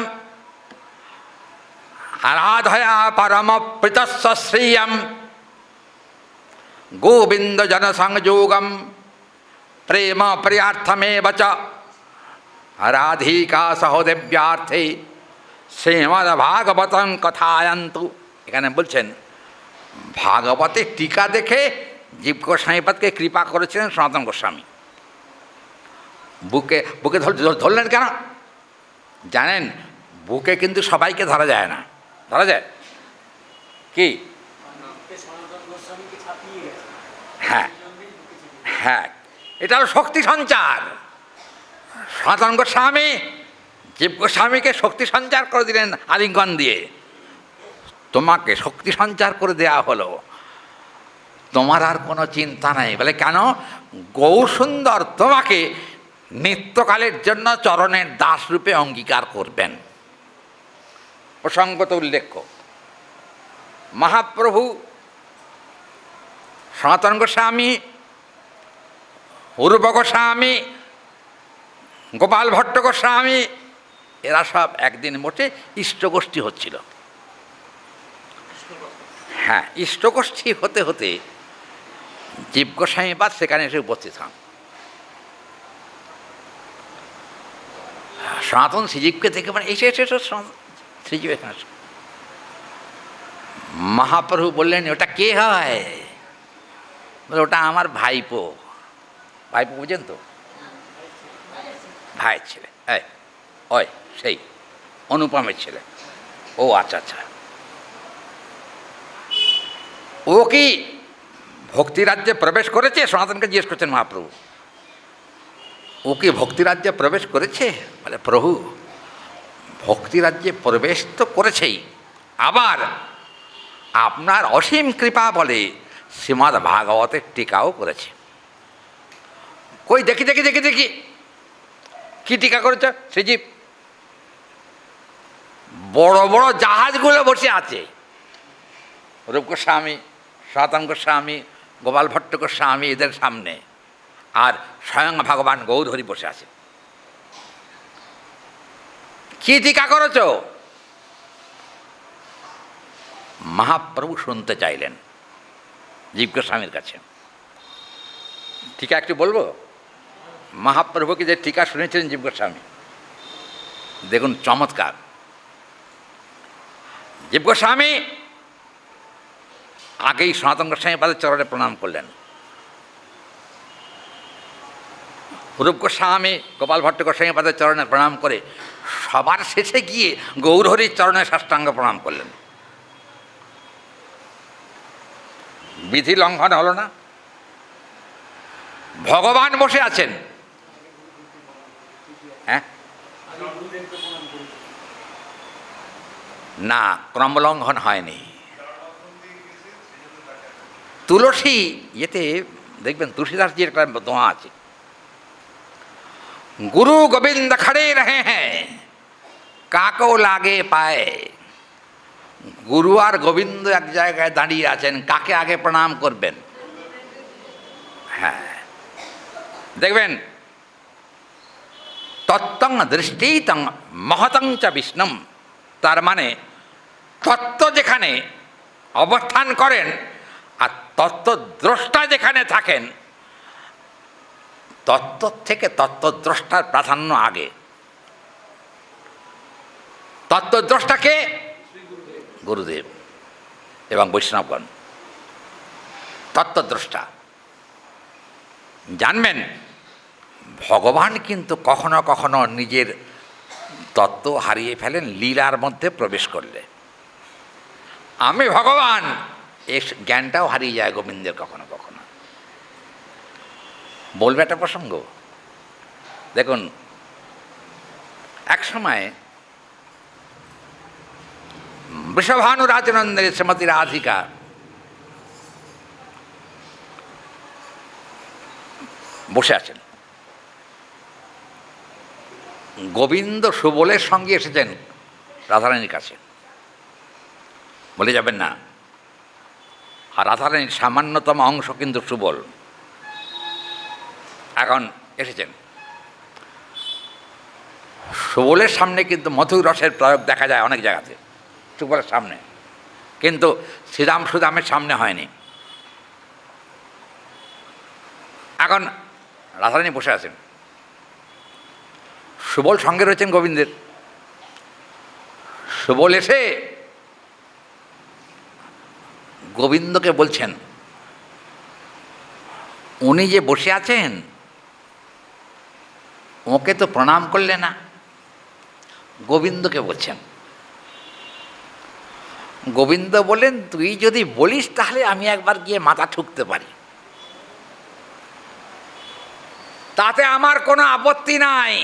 আরাধয়া পরম প্রীতস্ব শ্রিয়ম গোবিন্দ জনসংযোগম প্রেম প্রিয়ার্থমেব চ রাধিকা সহদেব্যার্থে শ্রীমদ্ ভাগবতং কথায়ন্তু। এখানে বলছেন, ভাগবতের টিকা দেখে জীব গোস্বামীপাদকে কৃপা করেছিলেন সনাতন গোস্বামী। বুকে বুকে ধরলেন কেন জানেন? বুকে কিন্তু সবাইকে ধরা যায় না। ধরা যায় কি? হ্যাঁ হ্যাঁ, এটা হলো শক্তি সঞ্চার। সনাতন গোস্বামী জীব গোস্বামীকে শক্তি সঞ্চার করে দিলেন আলিঙ্গন দিয়ে। তোমাকে শক্তি সঞ্চার করে দেয়া হলো, তোমার আর কোনো চিন্তা নাই। বলে কেন? গৌরসুন্দর তোমাকে নিত্যকালের জন্য চরণের দাস রূপে অঙ্গীকার করবেন। প্রসঙ্গত উল্লেখ্য, মহাপ্রভু, সনাতন গোস্বামী, অরূপ গোস্বামী, গোপাল ভট্ট গোস্বামী, এরা সব একদিন মোটে ইষ্টগোষ্ঠী হচ্ছিল। হ্যাঁ, ইষ্টগোষ্ঠী হতে হতে জীব গোস্বামীপাদ সেখানে এসে উপস্থিত হন। সনাতন শ্রীজীবকে দেখে মানে এসে এসে শ্রীজীব এখানে। মহাপ্রভু বললেন, ওটা কে হয়? বলে, ওটা আমার ভাইপো। ভাইপো বুঝেন তো? ভাইয়ের ছেলে। ওই সেই অনুপমের ছেলে। ও আচ্ছা আচ্ছা। ও কি ভক্তিরাজ্যে প্রবেশ করেছে? সনাতনকে জিজ্ঞেস করছেন মহাপ্রভু, ও কি ভক্তিরাজ্যে প্রবেশ করেছে? বলে, প্রভু ভক্তিরাজ্যে প্রবেশ তো করেছেই, আবার আপনার অসীম কৃপা বলে শ্রীমদ্ ভাগবতের টিকাও করেছে। কই দেখি দেখি দেখি দেখি, কি টিকা করেছ? শ্রীজীব বড় বড় জাহাজগুলো বসে আছে, রূপ গোস্বামী, সনাতন গোস্বামী, গোপাল ভট্ট গোস্বামী, এদের সামনে, আর স্বয়ং ভগবান গৌরহরি বসে আছে। কি টিকা করেছ? মহাপ্রভু শুনতে চাইলেন জীব গোস্বামীর কাছে। টিকা একটু বলবো? মহাপ্রভুকে যে টিকা শুনেছিলেন জীব গোস্বামী, দেখুন চমৎকার। জীব গোস্বামী আগেই সনাতন গোস্বামী পাদের চরণে প্রণাম করলেন। রূপ গোস্বামী, গোপাল ভট্ট গোস্বামী পাদের চরণে প্রণাম করে সবার শেষে গিয়ে গৌরহরির চরণে সাষ্টাঙ্গ প্রণাম করলেন। বিধি লঙ্ঘন হলো না? ভগবান বসে আছেন। হ্যাঁ, না, ক্রমলঙ্ঘন হয়নি। তুলসী ইয়েতে দেখবেন তুলসীদাসজির একটা দোয়া আছে, গুরু গোবিন্দ খড়ে রহে হ্যাঁ কাকো লাগে পায়। গুরু আর গোবিন্দ এক জায়গায় দাঁড়িয়ে আছেন, কাকে আগে প্রণাম করবেন? হ্যাঁ, দেখবেন তত্ত্বং দৃষ্টিতং মহতং চ বিষ্ণুম, তার মানে তত্ত্ব যেখানে অবস্থান করেন আর তত্ত্বদ্রষ্টা যেখানে থাকেন, তত্ত্ব থেকে তত্ত্বদ্রষ্টার প্রাধান্য আগে। তত্ত্বদ্রষ্টাকে গুরুদেব এবং বৈষ্ণবগণ। তত্ত্বদ্রষ্টা জানবেন, ভগবান কিন্তু কখনো কখনো নিজের তত্ত্ব হারিয়ে ফেলেন লীলার মধ্যে প্রবেশ করলে। আমি ভগবান, এই জ্ঞানটাও হারিয়ে যায় গোবিন্দের কখনো কখনো। বলবে একটা প্রসঙ্গ, দেখুন এক সময় বৃষভানু রাজনন্দের শ্রীমতী রাধিকা বসে আছেন। গোবিন্দ সুবলের সঙ্গে এসেছেন রাধারানীর কাছে, বলে যাবেন না। আর রাধারানীর সামান্যতম অংশ কিন্তু সুবল। এখন এসেছেন, সুবলের সামনে কিন্তু মধুর রসের প্রয়োগ দেখা যায় অনেক জায়গাতে, সুবলের সামনে, কিন্তু শ্রীরাম সুদামের সামনে হয়নি। এখন রাধারানী বসে আছেন, সুবল সঙ্গে রয়েছেন গোবিন্দের। সুবল এসে গোবিন্দকে বলছেন, উনি যে বসে আছেন ওকে তো প্রণাম করলে না। গোবিন্দকে বলছেন। গোবিন্দ বলেন, তুই যদি বলিস তাহলে আমি একবার গিয়ে মাথা ঠুকতে পারি, তাতে আমার কোনো আপত্তি নাই।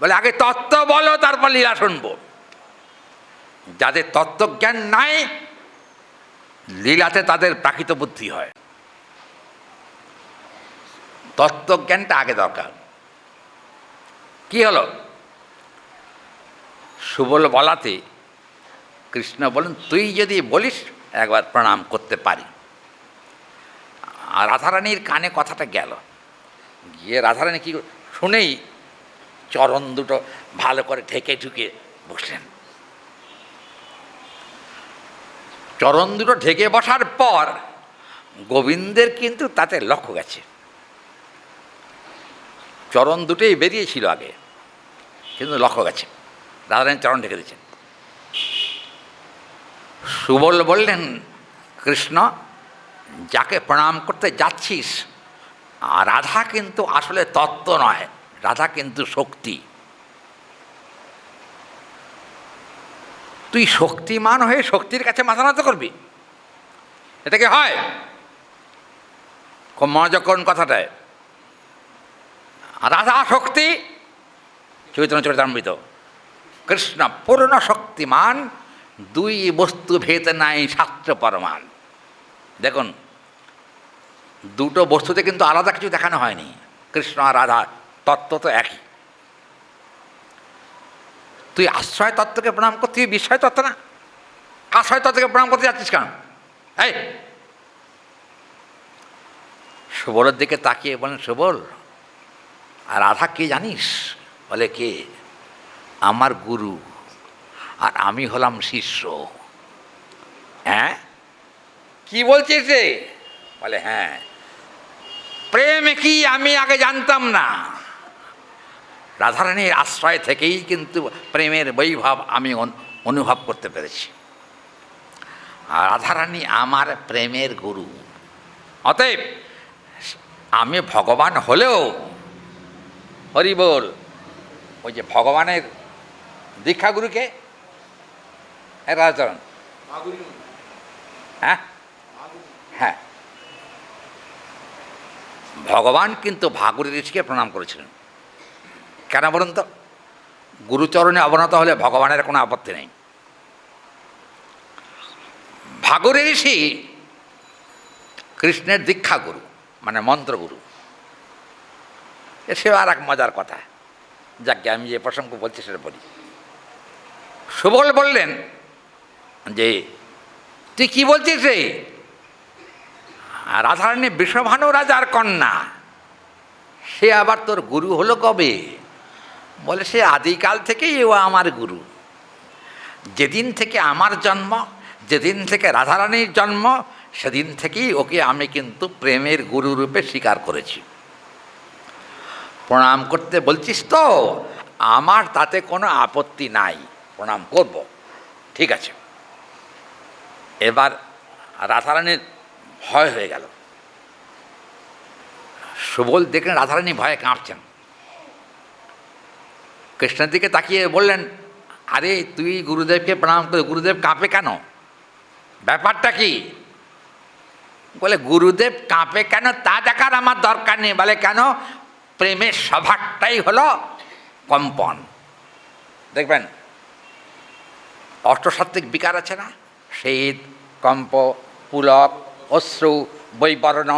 বলে, আগে তত্ত্ব বলো, তারপর লীলা শুনবো। যাদের তত্ত্বজ্ঞান নাই, লীলাতে তাদের প্রাকৃত বুদ্ধি হয়। তত্ত্বজ্ঞানটা আগে দরকার। কি হলো? সুবল বলাতে কৃষ্ণ বলেন, তুই যদি বলিস একবার প্রণাম করতে পারি। আর রাধারানীর কানে কথাটা গেল, গিয়ে রাধারানী কি শুনেই চরণ দুটো ভালো করে ঠেকে ঢুকে বসলেন। চরণ দুটো ঢেকে বসার পর গোবিন্দের কিন্তু তাতে লক্ষ্য গেছে। চরণ দুটোই বেরিয়েছিল আগে, কিন্তু লক্ষ্য গেছে রাধারানী চরণ ঢেকে দিয়েছেন। সুবল বললেন, কৃষ্ণ, যাকে প্রণাম করতে যাচ্ছিস আর রাধা কিন্তু আসলে তত্ত্ব নয়, রাধা কিন্তু শক্তি। তুই শক্তিমান হয়ে শক্তির কাছে মাথা নত করবি? এটা কি হয়? খুব মনোযোগ করুন কথাটায়। রাধা শক্তি, চৈতন্য চরিতামৃত, কৃষ্ণ পূর্ণ শক্তিমান, দুই বস্তু ভেদ নাই শাস্ত্র পরমান। দেখুন, দুটো বস্তুতে কিন্তু আলাদা কিছু দেখানো হয়নি। কৃষ্ণ আর রাধা তত্ত্ব তো একই। তুই আশ্রয় তত্ত্বকে প্রণাম করতে, বিস্ময় তত্ত্ব না, আশ্রয় তত্ত্বকে প্রণাম করতে যাচ্ছিস কেন? এই সুবলের দিকে তাকিয়ে বলেন, সুবল, আর রাধা কে জানিস? বলে, কে? আমার গুরু, আর আমি হলাম শিষ্য। হ্যাঁ, কি বলছিস রে? বলে, হ্যাঁ, প্রেম কি আমি আগে জানতাম না। রাধারানীর আশ্রয় থেকেই কিন্তু প্রেমের বৈভব আমি অনুভব করতে পেরেছি। আর রাধারানী আমার প্রেমের গুরু। অতএব আমি ভগবান হলেও, হরি বল, ওই যে ভগবানের দীক্ষাগুরুকে, হ্যাঁ রাধাচরণ, হ্যাঁ হ্যাঁ, ভগবান কিন্তু ভাগুরী ঋষিকে প্রণাম করেছিলেন। কেন বলুন তো? গুরুচরণে অবনত হলে ভগবানের কোনো আপত্তি নেই। ভাগুরী ঋষি কৃষ্ণের দীক্ষাগুরু, মানে মন্ত্রগুরু। সে আর এক মজার কথা, যাকে আমি যে প্রসঙ্গ বলছি সেটা বলি। সুবল বললেন যে, তুই কি বলছিস রে? রাধারানী বৃষভানু রাজার কন্যা, সে আবার তোর গুরু হলো কবে? বলে, সে আদিকাল থেকেই ও আমার গুরু। যেদিন থেকে আমার জন্ম, যেদিন থেকে রাধারানীর জন্ম, সেদিন থেকেই ওকে আমি কিন্তু প্রেমের গুরু রূপে স্বীকার করেছি। প্রণাম করতে বলছিস তো, আমার তাতে কোনো আপত্তি নাই, প্রণাম করব, ঠিক আছে। এবার রাধারানীর ভয় হয়ে গেল। সুবল দেখলেন রাধারানী ভয়ে কাঁপছেন। কৃষ্ণের দিকে তাকিয়ে বললেন, আরে তুই গুরুদেবকে প্রণাম করে, গুরুদেব কাঁপে কেন? ব্যাপারটা কি? বলে, গুরুদেব কাঁপে কেন তা দেখার আমার দরকার নেই। বলে, কেন? প্রেমের স্বভাবটাই হলো কম্পন। দেখবেন অষ্টসাত্ত্বিক বিকার আছে না, শীত, কম্প, পুলক, অশ্রু, বৈবর্ণ,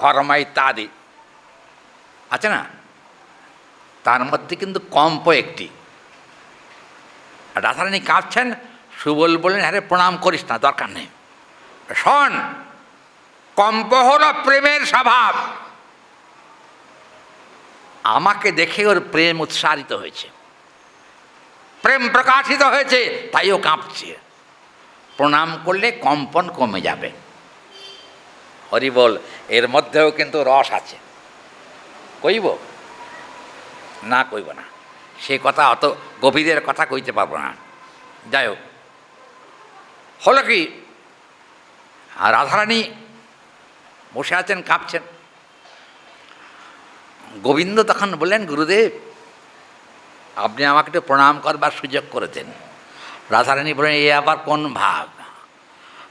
ঘর্ম ইত্যাদি আছে না, তার মধ্যে কিন্তু কম্প একটি। রাধারানী কাঁপছেন। সুবল বললেন, আরে প্রণাম করিস না, দরকার নেই। শোন, কম্প হলো প্রেমের স্বভাব। আমাকে দেখে ওর প্রেম উৎসারিত হয়েছে, প্রেম প্রকাশিত হয়েছে, তাই ও কাঁপছে। প্রণাম করলে কম্পন কমে যাবে। হরি বল, এর মধ্যেও কিন্তু রস আছে। কইব না, কইব না, সে কথা অত গভীরের কথা কইতে পারবো না। যাই হোক, হলো কি, আর রাধারানী বসে আছেন, কাঁপছেন। গোবিন্দ তখন বললেন, গুরুদেব, আপনি আমাকে একটু প্রণাম করবার সুযোগ করে দেন। রাধারানী বলেন, এ আবার কোন ভাব?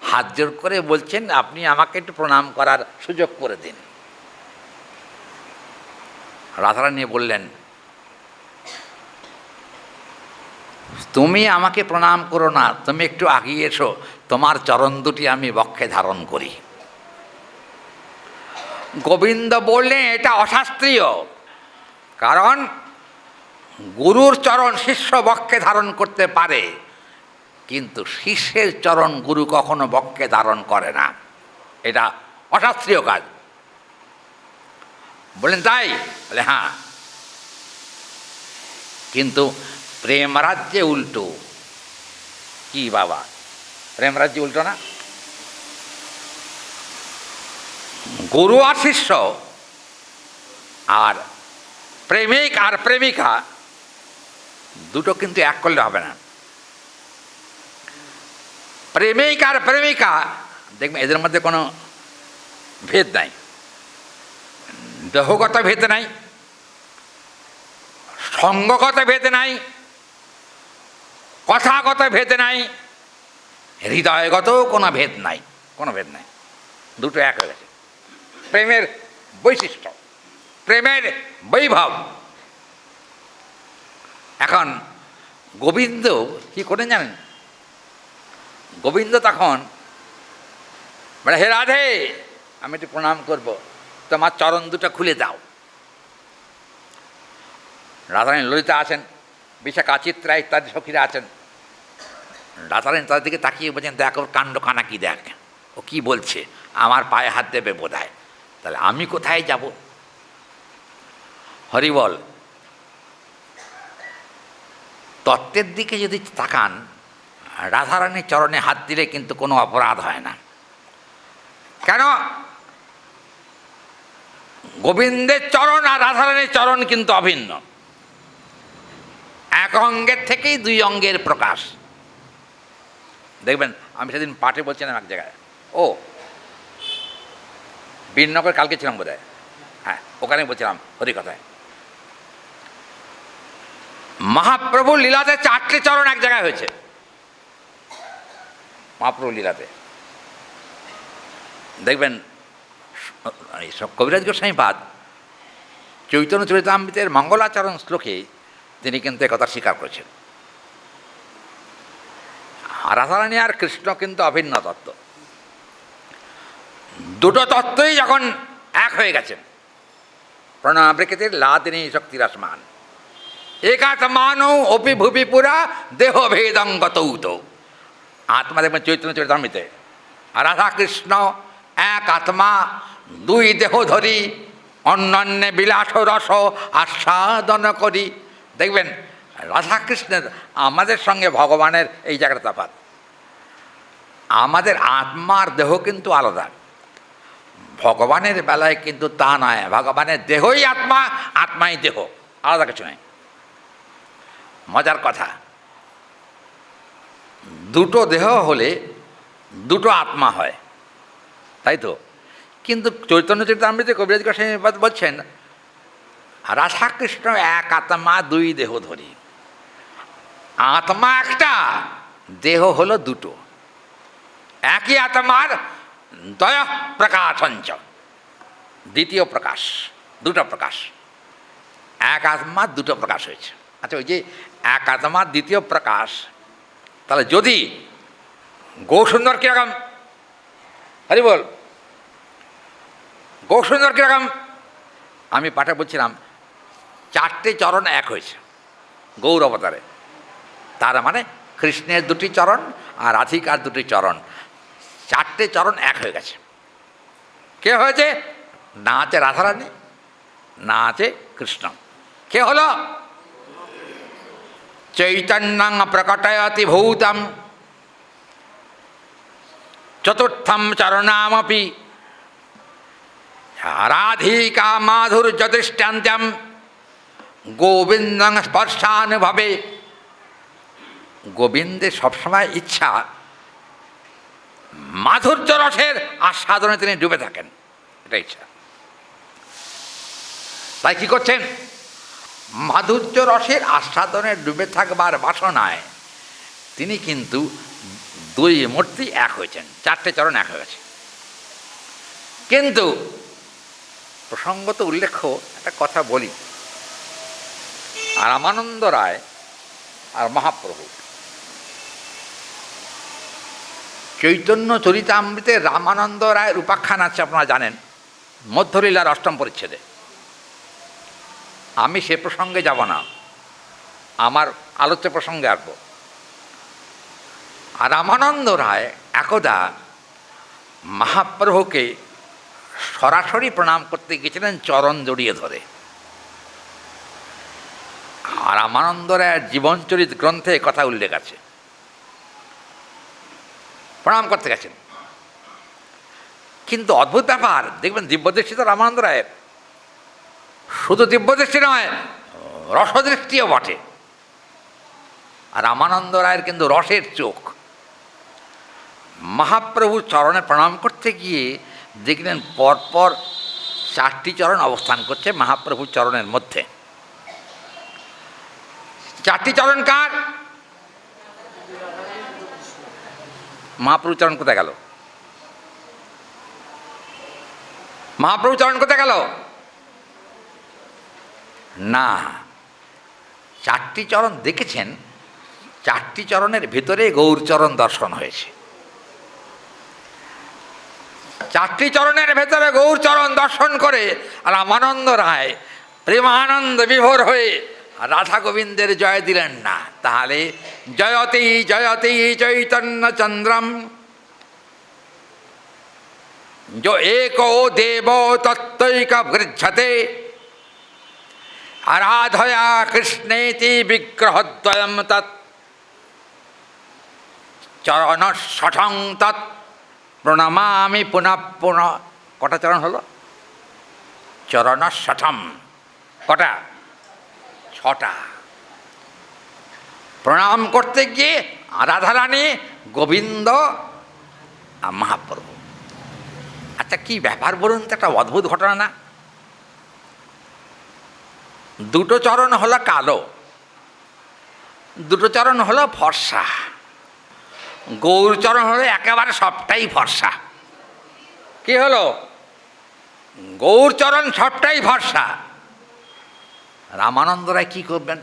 হাত জোর করে বলছেন আপনি আমাকে একটু প্রণাম করার সুযোগ করে দিন। রাধারানী বললেন, তুমি আমাকে প্রণাম করো না, তুমি একটু আগিয়ে এসো, তোমার চরণ দুটি আমি বক্ষে ধারণ করি। গোবিন্দ বললেন, এটা অশাস্ত্রীয়, কারণ গুরুর চরণ শিষ্য বক্ষে ধারণ করতে পারে, কিন্তু শিষ্যের চরণ গুরু কখনো বক্ষে ধারণ করে না, এটা অশাস্ত্রীয় কাজ। বললেন তাই? বলে হ্যাঁ। কিন্তু প্রেম রাজ্যে উল্টো। কি বাবা, প্রেম রাজ্যে উল্টো না? গুরু আর শিষ্য আর প্রেমিক আর প্রেমিকা দুটো কিন্তু এক করলে হবে না। প্রেমিক আর প্রেমিকা দেখবেন এদের মধ্যে কোনো ভেদ নাই, দেহগত ভেদ নাই, সঙ্গগত ভেদ নাই, কথাগত ভেদ নাই, হৃদয়গত কোনো ভেদ নাই, কোনো ভেদ নাই, দুটো এক হয়ে গেছে। প্রেমের বৈশিষ্ট্য, প্রেমের বৈভব। এখন গোবিন্দ কি করেন জানেন? গোবিন্দ তখন বলে, হে রাধে, আমি একটু প্রণাম করব, তোমার চরণ দুটো খুলে দাও। রাধারানী ললিতা আছেন, বিশাখা, চিত্রা ইত্যাদি সখীরা আছেন। রাধারানী তাদের দিকে তাকিয়ে বলছেন, দেখ ওর কাণ্ড কানা কি, দেখ ও কি বলছে, আমার পায়ে হাত দেবে বোধহয়, তাহলে আমি কোথায় যাব? হরিবল। তত্ত্বের দিকে যদি তাকান, রাধারানীর চরণে হাত দিলে কিন্তু কোনো অপরাধ হয় না। কেন? গোবিন্দের চরণ আর রাধারানীর চরণ কিন্তু অভিন্ন, এক অঙ্গের থেকেই দুই অঙ্গের প্রকাশ। দেখবেন, আমি সেদিন পাঠে বলছিলাম এক জায়গায়, ও বীরনগর কালকে ছিলাম বোধহয়, হ্যাঁ ওখানে বলছিলাম হরিকথায়, মহাপ্রভুর লীলাতে 4টে চরণ এক জায়গায় হয়েছে। মহাপ্রভুর লীলাতে দেখবেন, কবিরাজ গোস্বামীপাদ চৈতন্য চরিতামৃতের মঙ্গলাচরণ শ্লোকে তিনি কিন্তু একথা স্বীকার করেছেন। রাধারানী আর কৃষ্ণ কিন্তু অভিন্ন তত্ত্ব, দুটো তত্ত্বই যখন এক হয়ে গেছেন, প্রণাবৃকৃতির লাদিনী শক্তিরাসমান একাত্মানৌ অপি ভুবি পুরা দেহ ভেদঙ্গতৌত। আত্মা দেখবেন চৈতন্য চরিতামৃতে, রাধা কৃষ্ণ এক আত্মা, দুই দেহ ধরি অন্যান্যে বিলাস রস আস্বাদন করি। দেখবেন রাধাকৃষ্ণের আমাদের সঙ্গে ভগবানের এই জায়গাটা তফাৎ। আমাদের আত্মার দেহ কিন্তু আলাদা, ভগবানের বেলায় কিন্তু তা নয়। ভগবানের দেহই আত্মা, আত্মাই দেহ, আলাদা কিছু নয়। মজার কথা, দুটো দেহ হলে দুটো আত্মা হয়, তাই তো? কিন্তু চৈতন্য চরিতামৃতে কবিরাজ গোস্বামী বলছেন, রাধাকৃষ্ণ এক আত্মা, দুই দেহ ধরি। আত্মা একটা, দেহ হলো দুটো। একই আত্মার দ্বয় প্রকাশঞ্চ, দ্বিতীয় প্রকাশ, দুটো প্রকাশ। এক আত্মার দুটো প্রকাশ হয়েছে। আচ্ছা, ওই যে এক আত্মার দ্বিতীয় প্রকাশ, তাহলে যদি গৌসুন্দর কীরকম, হরি বল, গৌসুন্দর কীরকম? আমি পাঠে বলছিলাম 4টে চরণ এক হয়েছে গৌর অবতারে। তার মানে কৃষ্ণের দুটি চরণ আর রাধিকার দুটি চরণ, 4টে চরণ এক হয়ে গেছে। কে হয়েছে? না আছে রাধারানী, না আছে কৃষ্ণ। কে হলো? চৈতন্যং প্রকটয়তি ভূতম চতুর্থম চরণামপি রাধিকা মাধুর্যদৃষ্টান্ত্যম গোবিন্দং স্পর্শানুভবে। গোবিন্দের সবসময় ইচ্ছা মাধুর্য রসের আস্বাদনে তিনি ডুবে থাকেন, এটা ইচ্ছা। তাই কি করছেন? মাধুর্য রসের আস্বাদনে ডুবে থাকবার বাসনায় তিনি কিন্তু দুই মূর্তি এক হয়েছেন, 4টে চরণ এক হয়ে গেছে। কিন্তু প্রসঙ্গত উল্লেখ্য একটা কথা বলি, আর রামানন্দ রায় আর মহাপ্রভু চৈতন্য চরিতামৃতে রামানন্দ রায়ের উপাখ্যান আছে, আপনারা জানেন, মধ্যলীলার 8ম পরিচ্ছেদে। আমি সে প্রসঙ্গে যাব না, আমার আলোচ্য প্রসঙ্গে আসবো। আর রামানন্দ রায় একদা মহাপ্রভুকে সরাসরি প্রণাম করতে গেছিলেন চরণ জড়িয়ে ধরে। আর রামানন্দ রায়ের জীবনচরিত গ্রন্থে কথা উল্লেখ আছে, প্রণাম করতে গেছেন। কিন্তু অদ্ভুত ব্যাপার, দেখবেন দিব্যদৃষ্টি তো রামানন্দ রায়ের, শুধু দিব্যদৃষ্টি নয়, রসদৃষ্টিও বটে। আর রামানন্দ রায়ের কিন্তু রসের চোখ। মহাপ্রভুর চরণে প্রণাম করতে গিয়ে দেখলেন পরপর 4টি চরণ অবস্থান করছে মহাপ্রভুর চরণের মধ্যে। 4টি চরণ কার? মহাপ্রভু চরণ কোথায় গেল? মহাপ্রভু চরণ কোথায় গেল? না, 4টি চরণ দেখেছেন, 4টি চরণের ভিতরে গৌরচরণ দর্শন হয়েছে। 4টি চরণের ভেতরে গৌরচরণ দর্শন করে রামানন্দ রায় প্রেমানন্দ বিভোর হয়ে রাধা গোবিন্দের জয় দিলেন না। তাহলে জয়তি জয়তি চৈতন্য চন্দ্রম जो एको देव तत्त्वैक गृह्यते आराधया कृष्णेति विग्रहद्वयं तत् चरणशठं तत् প্রণমামি পুনঃ পুনঃ। কটা চরণ হলো? চরণশঠম। কটা? 6টা। প্রণাম করতে গিয়ে রাধারানী, গোবিন্দ, মহাপ্রভু। আচ্ছা, কি ব্যাপার বলুন তো, একটা অদ্ভুত ঘটনা না? 2টো চরণ হলো কালো, 2টো চরণ হলো ফর্সা। গৌরচরণ হলো একেবারে সবটাই ফর্সা। কি হলো? গৌরচরণ সবটাই ফর্সা। রামানন্দ রায় কী করবেন?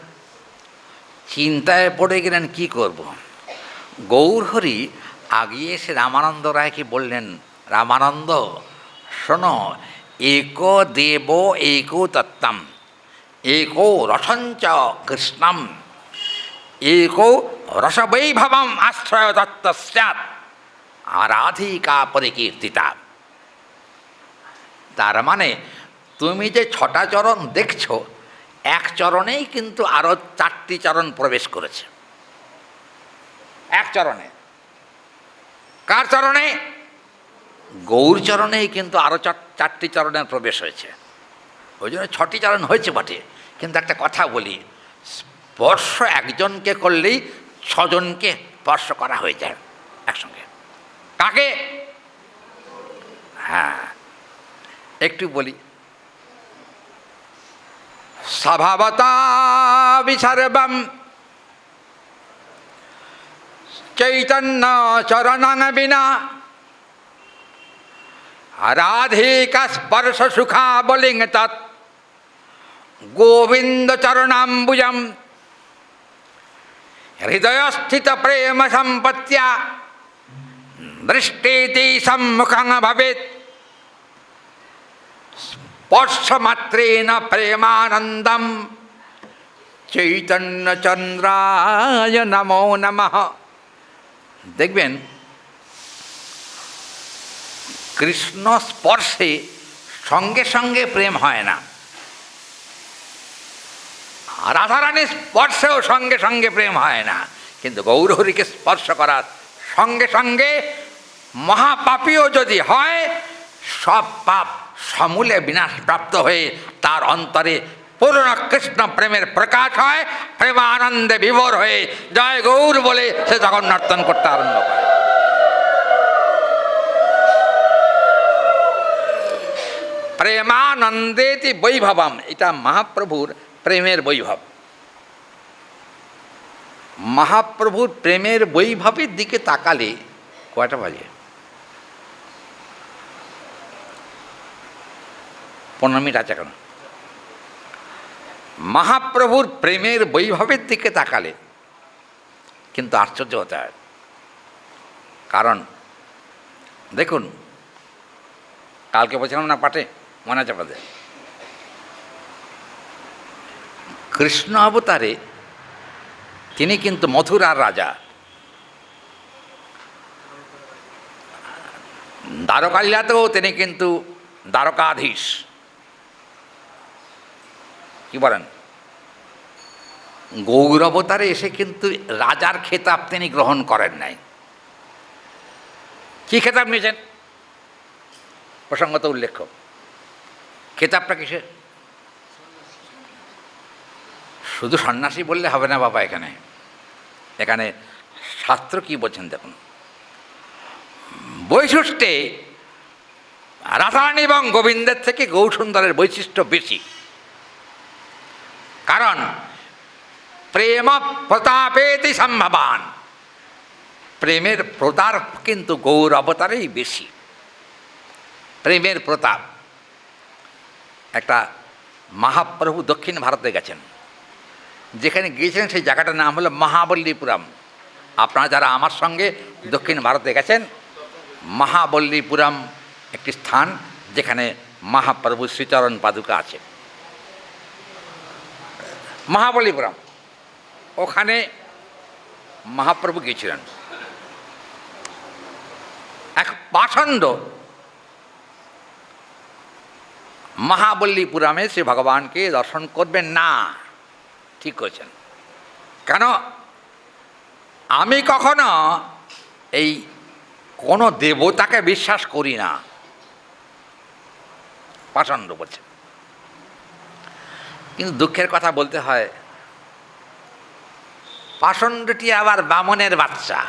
চিন্তায় পড়ে গেলেন, কি করব। গৌরহরি আগিয়ে এসে রামানন্দ রায়কে বললেন, রামানন্দ শোনো, एको দেব एको তত্ত্বম एको রসঞ্চ কৃষ্ণম एको রসবৈভবম আশ্রয় দত্ত স্যাৎ আরাধিকা পরিকীর্তিতা। তার মানে তুমি যে 6টা চরণ দেখছো, এক চরণেই কিন্তু আরও 4টি চরণ প্রবেশ করেছে। এক চরণে। কার চরণে? গৌরচরণেই কিন্তু আরও 4টি চরণের প্রবেশ হয়েছে। ওই জন্য 6টি চরণ হয়েছে বটে। কিন্তু একটা কথা বলি, স্পর্শ একজনকে করলেই 6 জনকে স্পর্শ করা হয়ে যায় একসঙ্গে। কাকে? হ্যাঁ, একটু বলি। স্বভাবতা বিসর্বম চৈতন্য চরণং বিনা রাধিকা স্পর্শ সুখা বলিং তৎ গোবিন্দ চরণাম্বুজম হৃদয়স্থিত প্রেম সম্পত্তিয়া দৃষ্টিতি সম্মুখং ভবেৎ স্পর্শমাত্রেণ প্রেমানন্দম চৈতন্য চন্দ্রায় নমো নমঃ। দেখবেন কৃষ্ণ স্পর্শে সঙ্গে সঙ্গে প্রেম হয় না, রাধারানীর স্পর্শেও সঙ্গে সঙ্গে প্রেম হয় না। কিন্তু গৌরহরিকে স্পর্শ করার সঙ্গে সঙ্গে মহাপাপীও যদি হয়, সব পাপ সমূলে বিনাশপ্রাপ্ত হয়ে তার অন্তরে পূর্ণ কৃষ্ণ প্রেমের প্রকাশ হয়। প্রেমানন্দে বিভোর হয়ে জয় গৌর বলে সে তখন নর্তন করতে আরম্ভ করে। প্রেমানন্দেতি বৈভবম, এটা মহাপ্রভুর প্রেমের বৈভব। মহাপ্রভুর প্রেমের বৈভবের দিকে তাকালে কয়টা বাজে? 15 মিনিট আছে এখন। মহাপ্রভুর প্রেমের বৈভবের দিকে তাকালে কিন্তু আশ্চর্য হতে হয়। কারণ দেখুন, কালকে বলছিলাম না পাঠে, মনে আছে আপনাদের? কৃষ্ণ অবতারে তিনি কিন্তু মথুরার রাজা, দ্বারকালীলাতেও তিনি কিন্তু দ্বারকাধীশ, কি বলেন, গৌর অবতারে এসে কিন্তু রাজার খেতাব তিনি গ্রহণ করেন নাই। কি খেতাব নিয়েছেন প্রসঙ্গত উল্লেখ্য, খেতাবটা কিসের? শুধু সন্ন্যাসী বললে হবে না বাবা, এখানে এখানে শাস্ত্র কি বলছেন দেখুন। বৈশিষ্ট্যে রাধারানী এবং গোবিন্দের থেকে গৌরসুন্দরের বৈশিষ্ট্য বেশি, কারণ প্রেম প্রতাপেতি সম্ভবান, প্রেমের প্রতাপ কিন্তু গৌর অবতারেই বেশি। প্রেমের প্রতাপ। একটা মহাপ্রভু দক্ষিণ ভারতে গেছেন, যেখানে গিয়েছিলেন সেই জায়গাটার নাম হলো মহাবল্লীপুরম। আপনারা যারা আমার সঙ্গে দক্ষিণ ভারতে গেছেন, মহাবল্লীপুরম একটি স্থান যেখানে মহাপ্রভু শ্রীচরণ পাদুকা আছে। মহাবল্লীপুরম, ওখানে মহাপ্রভু গিয়েছিলেন। এক পাষণ্ড মহাবল্লীপুরমে শ্রী ভগবানকে দর্শন করবেন না, ঠিক করেছেন। কেন? আমি কখনো এই কোনো দেবতাকে বিশ্বাস করি না, পাষণ্ড বলছেন। কিন্তু দুঃখের কথা বলতে হয়, পাষণ্ডটি আবার বামনের বাচ্চা।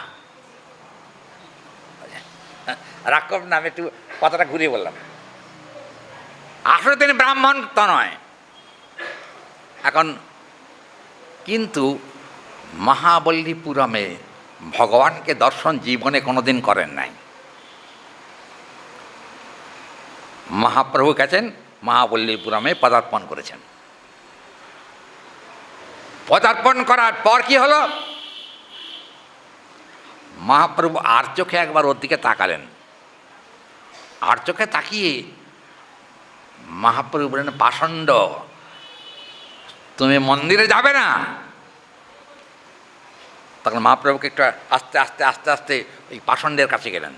রাক্ষব নামে একটু কথাটা ঘুরিয়ে বললাম। আসলে তিনি ব্রাহ্মণ তো নয়। এখন কিন্তু মহাবল্লীপুরমে ভগবানকে দর্শন জীবনে কোনোদিন করেন নাই। মহাপ্রভু গেছেন, মহাবল্লীপুরমে পদার্পণ করেছেন। পদার্পণ করার পর কি হলো? মহাপ্রভু আর চোখে একবার ওর দিকে তাকালেন। আর চোখে তাকিয়ে মহাপ্রভু বললেন, পাষণ্ড, তুমি মন্দিরে যাবে না? তখন মহাপ্রভুকে একটু আস্তে আস্তে আস্তে আস্তে ওই পাষণ্ডের কাছে গেলেন।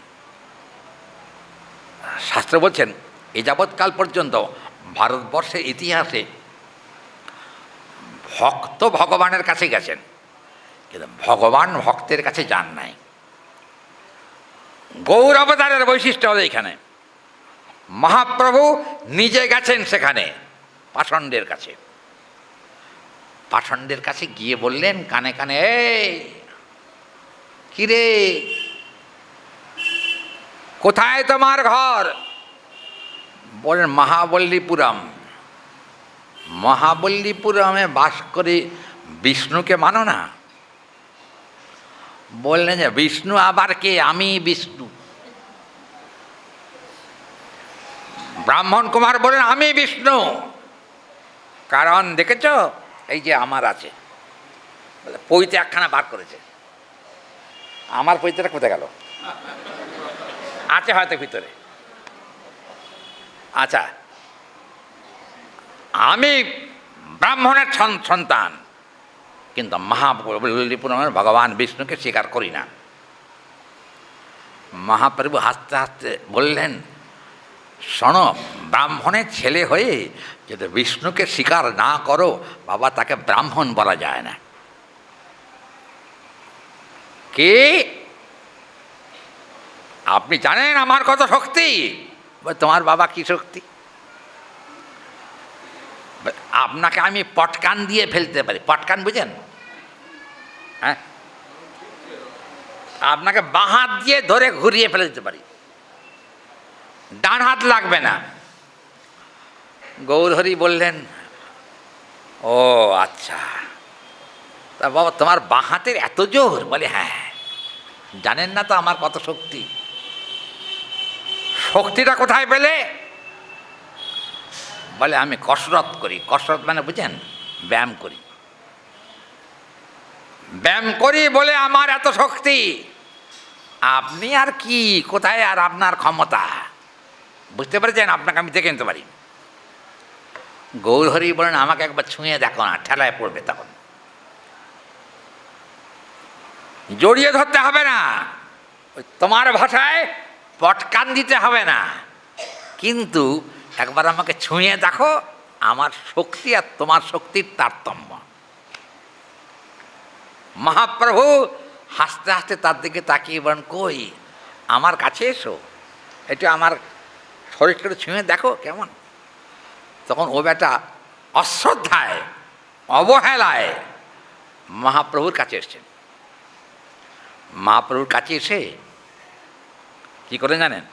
শাস্ত্র বলছেন, এ যাবৎকাল পর্যন্ত ভারতবর্ষের ইতিহাসে ভক্ত ভগবানের কাছে গেছেন, কিন্তু ভগবান ভক্তের কাছে যান নাই। গৌর অবতারের বৈশিষ্ট্য হলো এখানে, মহাপ্রভু নিজে গেছেন সেখানে পাষণ্ডের কাছে। পাষণ্ডের কাছে গিয়ে বললেন কানে কানে, এই কিরে, কোথায় তোমার ঘর? বলেন মহাবল্লীপুরম। মহাবল্লীপুরমে বাস করে বিষ্ণুকে মানো না? বললেন যে বিষ্ণু আবার কে? আমি বিষ্ণু। ব্রাহ্মণ কুমার বলেন, আমি বিষ্ণু। কারণ দেখেছ, এই যে আমার আছে, পৈতে একখানা বার করেছে। আমার পৈতেটা কোথায় গেল? আছে হয়তো ভিতরে। আচ্ছা, আমি ব্রাহ্মণের সন্তান, কিন্তু মহাবল্লীপুরমের ভগবান বিষ্ণুকে স্বীকার করি না। মহাপ্রভু হাসতে হাসতে বললেন, শোনো, ব্রাহ্মণের ছেলে হয়ে যদি বিষ্ণুকে স্বীকার না করো বাবা, তাকে ব্রাহ্মণ বলা যায় না। কি আপনি জানেন আমার কত শক্তি? তোমার বাবা কি শক্তি? আপনাকে আমি পটকান দিয়ে ফেলতে পারি। পটকান বুঝেন? হ্যাঁ, আপনাকে বাঁ হাত দিয়ে ধরে ঘুরিয়ে ফেলে দিতে পারি, ডান হাত লাগবে না। গৌরহরি বললেন, ও আচ্ছা, তা বাবা তোমার বাঁ হাতের এত জোর? বলে হ্যাঁ। জানেন না তো আমার কত শক্তি? শক্তিটা কোথায় পেলে? বলে আমি কসরত করি। কসরত মানে বুঝেন? ব্যায়াম করি। ব্যায়াম করি বলে আমার এত শক্তি। আপনি আর কি, কোথায় আর আপনার ক্ষমতা? বুঝতে পেরেছেন? আপনাকে আমি দেখে নিতে পারি। গৌরহরি বলেন, আমাকে একবার ছুঁয়ে দেখো না, ঠেলায় পড়বে তখন। জড়িয়ে ধরতে হবে না, তোমার ভাষায় পটকান দিতে হবে না, কিন্তু একবার আমাকে ছুঁয়ে দেখো, আমার শক্তি আর তোমার শক্তির তারতম্য। মহাপ্রভু হাসতে হাসতে তার দিকে তাকিয়ে বলেন, কই, আমার কাছে এসো, একটু আমার শরীরটা ছুঁয়ে দেখো কেমন। তখন ও বেটা অশ্রদ্ধায়, অবহেলায় মহাপ্রভুর কাছে এসছেন। মহাপ্রভুর কাছে এসে কী করে জানেন?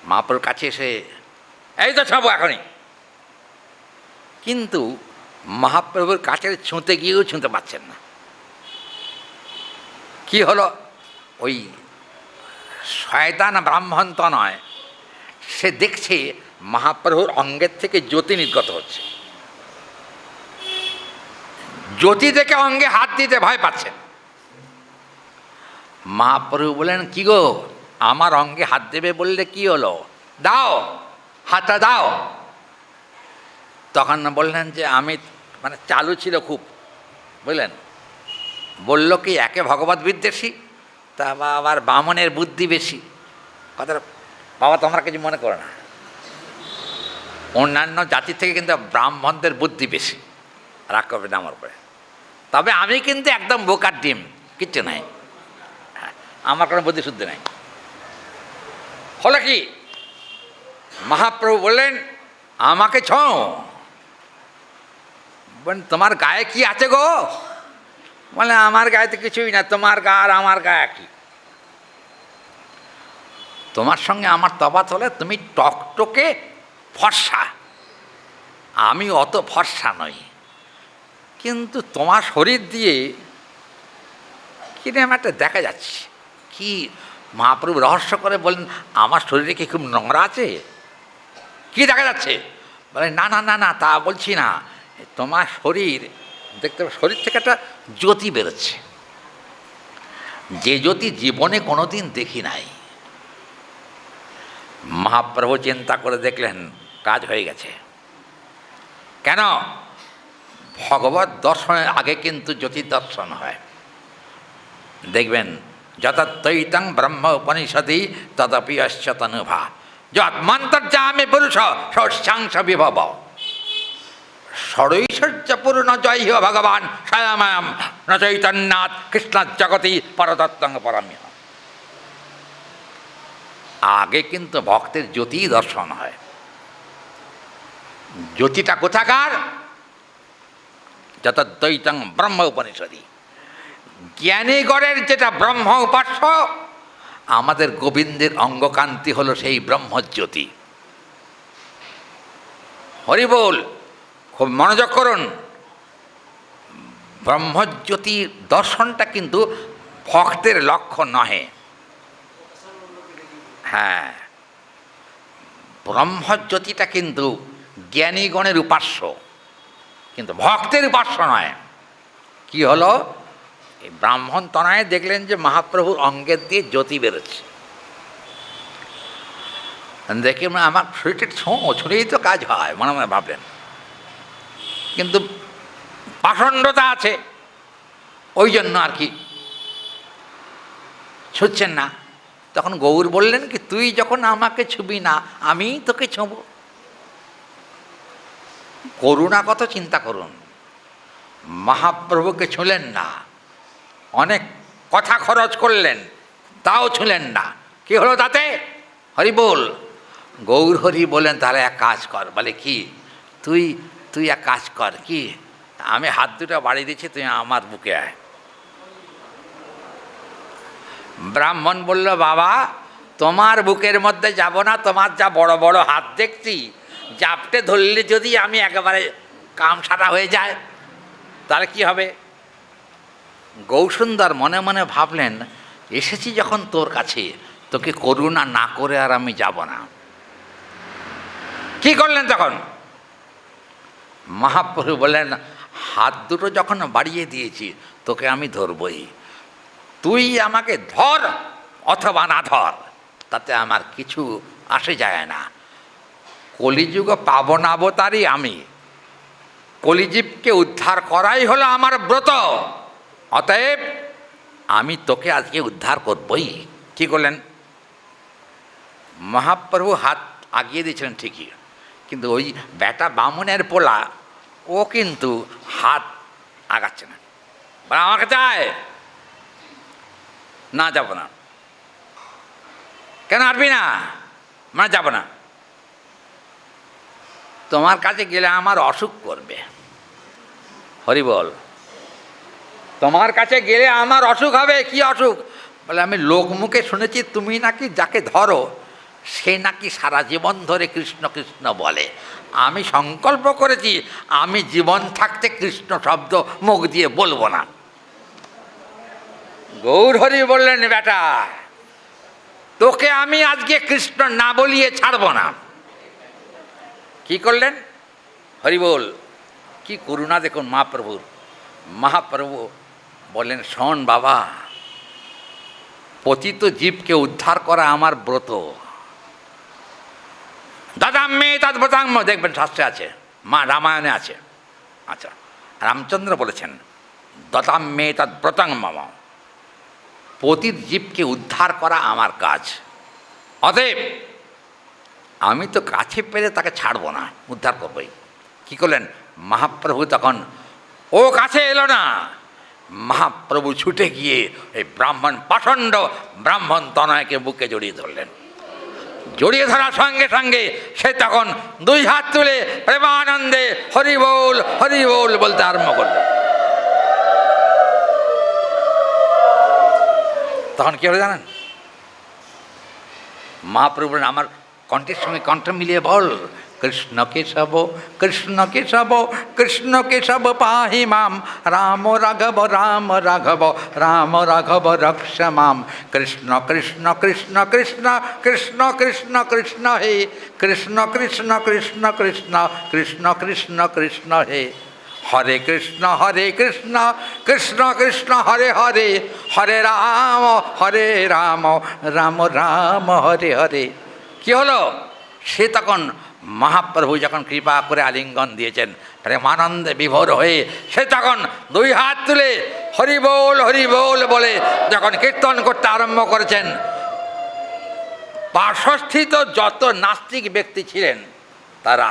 মহাপ্রভুর কাছে এসে এই তো ছবো এখনই, কিন্তু মহাপ্রভুর কাছে ছুঁতে গিয়েও ছুঁতে পারছেন না। কি হলো? ওই শয়তান ব্রাহ্মণ তো নয়, সে দেখছে মহাপ্রভুর অঙ্গের থেকে জ্যোতি নির্গত হচ্ছে। জ্যোতি দেখে অঙ্গে হাত দিতে ভয় পাচ্ছেন। মহাপ্রভু বলেন, কি গো, আমার অঙ্গে হাত দেবে বললে কি হলো, দাও হাতটা দাও। তখন বললেন যে আমি মানে চালু ছিল খুব, বুঝলেন, বলল কি একে ভগবত বিদ্বেষী, তা আবার বামনের বুদ্ধি বেশি। কথাটা বাবা তোমরা কিছু মনে করো না, অন্যান্য জাতির থেকে কিন্তু ব্রাহ্মণদের বুদ্ধি বেশি, রাগ করবে না আমার উপরে। তবে আমি কিন্তু একদম বোকার ডিম, কিচ্ছু নাই, আমার কোনো বুদ্ধি শুদ্ধি নাই। হলো কি, মহাপ্রভু বললেন আমাকে ছোঁও। বলেন তোমার গায়ে কি আছে গো? বলে আমার গায়ে তো কিছুই না, তোমার গা আর আমার গায়ে কি? তোমার সঙ্গে আমার তফাৎ হলে তুমি টকটকে ফর্সা, আমি অত ফর্সা নই, কিন্তু তোমার শরীর দিয়ে কিরকম একটা দেখা যাচ্ছে। কি মহাপ্রভু রহস্য করে বলেন, আমার শরীরে কি খুব নোংরা আছে? কি দেখা যাচ্ছে? বলে না না না না, তা বলছি না, তোমার শরীর দেখতে, শরীর থেকে একটা জ্যোতি বেরোচ্ছে, যে জ্যোতি জীবনে কোনো দিন দেখি নাই। মহাপ্রভু চিন্তা করে দেখলেন কাজ হয়ে গেছে। কেন? ভগবত দর্শনের আগে কিন্তু জ্যোতির দর্শন হয়। দেখবেন যতদ্বৈতং ব্রহ্ম উপনিষদি তদপি অশ্চ তনুভা যৎ মন্তর্যামে পুরুষ ষষ্ঠাংশ বিভব ষড়ৈশ্বর্য পূর্ণ জয় হ ভগবান স্বয়ং ন চৈতন্যাৎ কৃষ্ণ জগতি পরতত্ত্বং পরমিহ। আগে কিন্তু ভক্তের জ্যোতি দর্শন হয়। জ্যোতিটা কোথাকার? যতদ্বৈতং ব্রহ্ম উপনিষদি, জ্ঞানীগণের যেটা ব্রহ্ম উপাস্য, আমাদের গোবিন্দের অঙ্গকান্তি হলো সেই ব্রহ্মজ্যোতি। হরি বল, খুব মনোযোগ করুন। ব্রহ্মজ্যোতি দর্শনটা কিন্তু ভক্তের লক্ষ্য নহে। হ্যাঁ, ব্রহ্মজ্যোতিটা কিন্তু জ্ঞানীগণের উপাস্য, কিন্তু ভক্তের উপাস্য নয়। কি হলো? এই ব্রাহ্মণ তনয়ে দেখলেন যে মহাপ্রভুর অঙ্গের দিয়ে জ্যোতি বেরোচ্ছে, দেখে আমার শরীরটা ছুঁড়েই তো কাজ হয় মনে মনে ভাবলেন, কিন্তু পাষণ্ডতা আছে, ওই জন্য আর কি ছুঁচ্ছেন না। তখন গৌর বললেন কি, তুই যখন আমাকে ছুবি না, আমিই তোকে ছোঁব। করুণা কত চিন্তা করুন। মহাপ্রভুকে ছুঁলেন না, অনেক কথা খরচ করলেন, তাও ছুঁলেন না। কি হলো তাতে? হরি বল। গৌর হরি বলেন তাহলে এক কাজ কর। বলে কি? তুই এক কাজ কর, কি? আমি হাত দুটো বাড়িয়ে দিচ্ছি, তুই আমার বুকে আয়। ব্রাহ্মণ বলল, বাবা তোমার বুকের মধ্যে যাব না, তোমার যা বড় বড় হাত দেখছি, জাপটে ধরলে যদি আমি একেবারে কাম সারা হয়ে যায় তাহলে কি হবে? গৌরসুন্দর মনে মনে ভাবলেন, এসেছি যখন তোর কাছে, তোকে করুণা না করে আর আমি যাব না। কি করলেন তখন? মহাপ্রভু বললেন, হাত দুটো যখন বাড়িয়ে দিয়েছি, তোকে আমি ধরবই। তুই আমাকে ধর অথবা না ধর, তাতে আমার কিছু আসে যায় না। কলিযুগ পাবনাবতারই আমি, কলিজীবকে উদ্ধার করাই হলো আমার ব্রত। অতএব আমি তোকে আজকে উদ্ধার করবই। কি করলেন? মহাপ্রভু হাত আগিয়ে দিয়েছিলেন ঠিকই, কিন্তু ওই বেটা বামুনের পোলা ও কিন্তু হাত আগাচ্ছে না, বলে আমাকে চায় না, যাব না। কেন আসবি না? মানে যাব না, তোমার কাছে গেলে আমার অসুখ করবে। হরি বল, তোমার কাছে গেলে আমার অসুখ হবে। কি অসুখ? বলে আমি লোকমুখে শুনেছি তুমি নাকি যাকে ধরো সে নাকি সারা জীবন ধরে কৃষ্ণ কৃষ্ণ বলে। আমি সংকল্প করেছি আমি জীবন থাকতে কৃষ্ণ শব্দ মুখ দিয়ে বলবো না। গৌর হরি বললেন, বেটা তোকে আমি আজকে কৃষ্ণ না বলিয়ে ছাড়ব না। কি করলেন? হরি বল, কি করুণা দেখুন মহাপ্রভুর। মহাপ্রভু বললেন, শোন বাবা, পতিত জীবকে উদ্ধার করা আমার ব্রত। দাদাম্মে তাদ ব্রতাঙ্গ, দেখবেন শাস্ত্রে আছে, মা রামায়ণে আছে। আচ্ছা, রামচন্দ্র বলেছেন দতাম্মে তাদ ব্রতাং মামা, পতিত জীবকে উদ্ধার করা আমার কাজ। অতএব আমি তো কাছে পেলে তাকে ছাড়বো না, উদ্ধার করবই। কী করলেন মহাপ্রভু? তখন ও কাছে এলো না, মহাপ্রভু ছুটে গিয়ে এই ব্রাহ্মণ পাষণ্ড ব্রাহ্মণ তনয়কে বুকে জড়িয়ে ধরলেন। জড়িয়ে ধরার সঙ্গে সঙ্গে সে তখন দুই হাত তুলে প্রেমানন্দে হরি বল বলতে আরম্ভ করল। তখন কী হলো জানেন? মহাপ্রভু বলেন, আমার কণ্ঠের সঙ্গে কণ্ঠ মিলিয়ে বল, কৃষ্ণ কেশব কৃষ্ণ কেশব কৃষ্ণ কেশব পাহি মাম, রাম রাঘব রাম রাঘব রাম রাঘব রক্ষ মাম, কৃষ্ণ কৃষ্ণ কৃষ্ণ কৃষ্ণ কৃষ্ণ কৃষ্ণ কৃষ্ণ হে, কৃষ্ণ কৃষ্ণ কৃষ্ণ কৃষ্ণ কৃষ্ণ কৃষ্ণ কৃষ্ণ হে, হরে কৃষ্ণ কৃষ্ণ কৃষ্ণ হরে হরে, হরে রাম রাম রাম হরে হরে। কি হলো? সে তখন মহাপ্রভু যখন কৃপা করে আলিঙ্গন দিয়েছেন, প্রেমানন্দে বিভোর হয়ে সে তখন দুই হাত তুলে হরি বল বলে যখন কীর্তন করতে আরম্ভ করেছেন, পার্শ্বস্থিত যত নাস্তিক ব্যক্তি ছিলেন তারা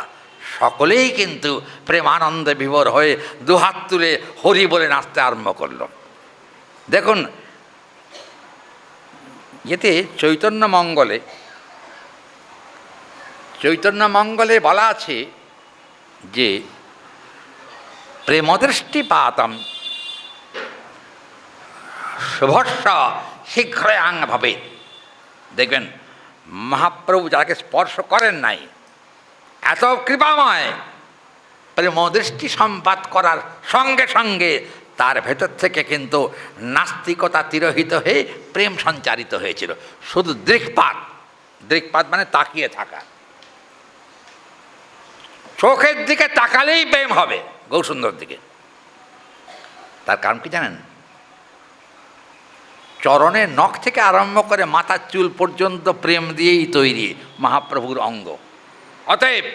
সকলেই কিন্তু প্রেমানন্দে বিভোর হয়ে দুহাত তুলে হরি বলে নাচতে আরম্ভ করল। দেখুন, এতে চৈতন্য মঙ্গলে বলা আছে যে প্রেমদৃষ্টিপাতম শুভস্য শীঘ্রই আং ভবে। দেখবেন মহাপ্রভু যাকে স্পর্শ করেন নাই, এত কৃপাময়, প্রেমদৃষ্টি সম্পাদ করার সঙ্গে সঙ্গে তার ভেতর থেকে কিন্তু নাস্তিকতা তিরোহিত হয়ে প্রেম সঞ্চারিত হয়েছিল। শুধু দৃকপাত মানে তাকিয়ে থাকা, চোখের দিকে তাকালেই প্রেম হবে গৌরসুন্দর দিকে। তার কারণ কি জানেন? চরণের নখ থেকে আরম্ভ করে মাথার চুল পর্যন্ত প্রেম দিয়েই তৈরি মহাপ্রভুর অঙ্গ। অতএব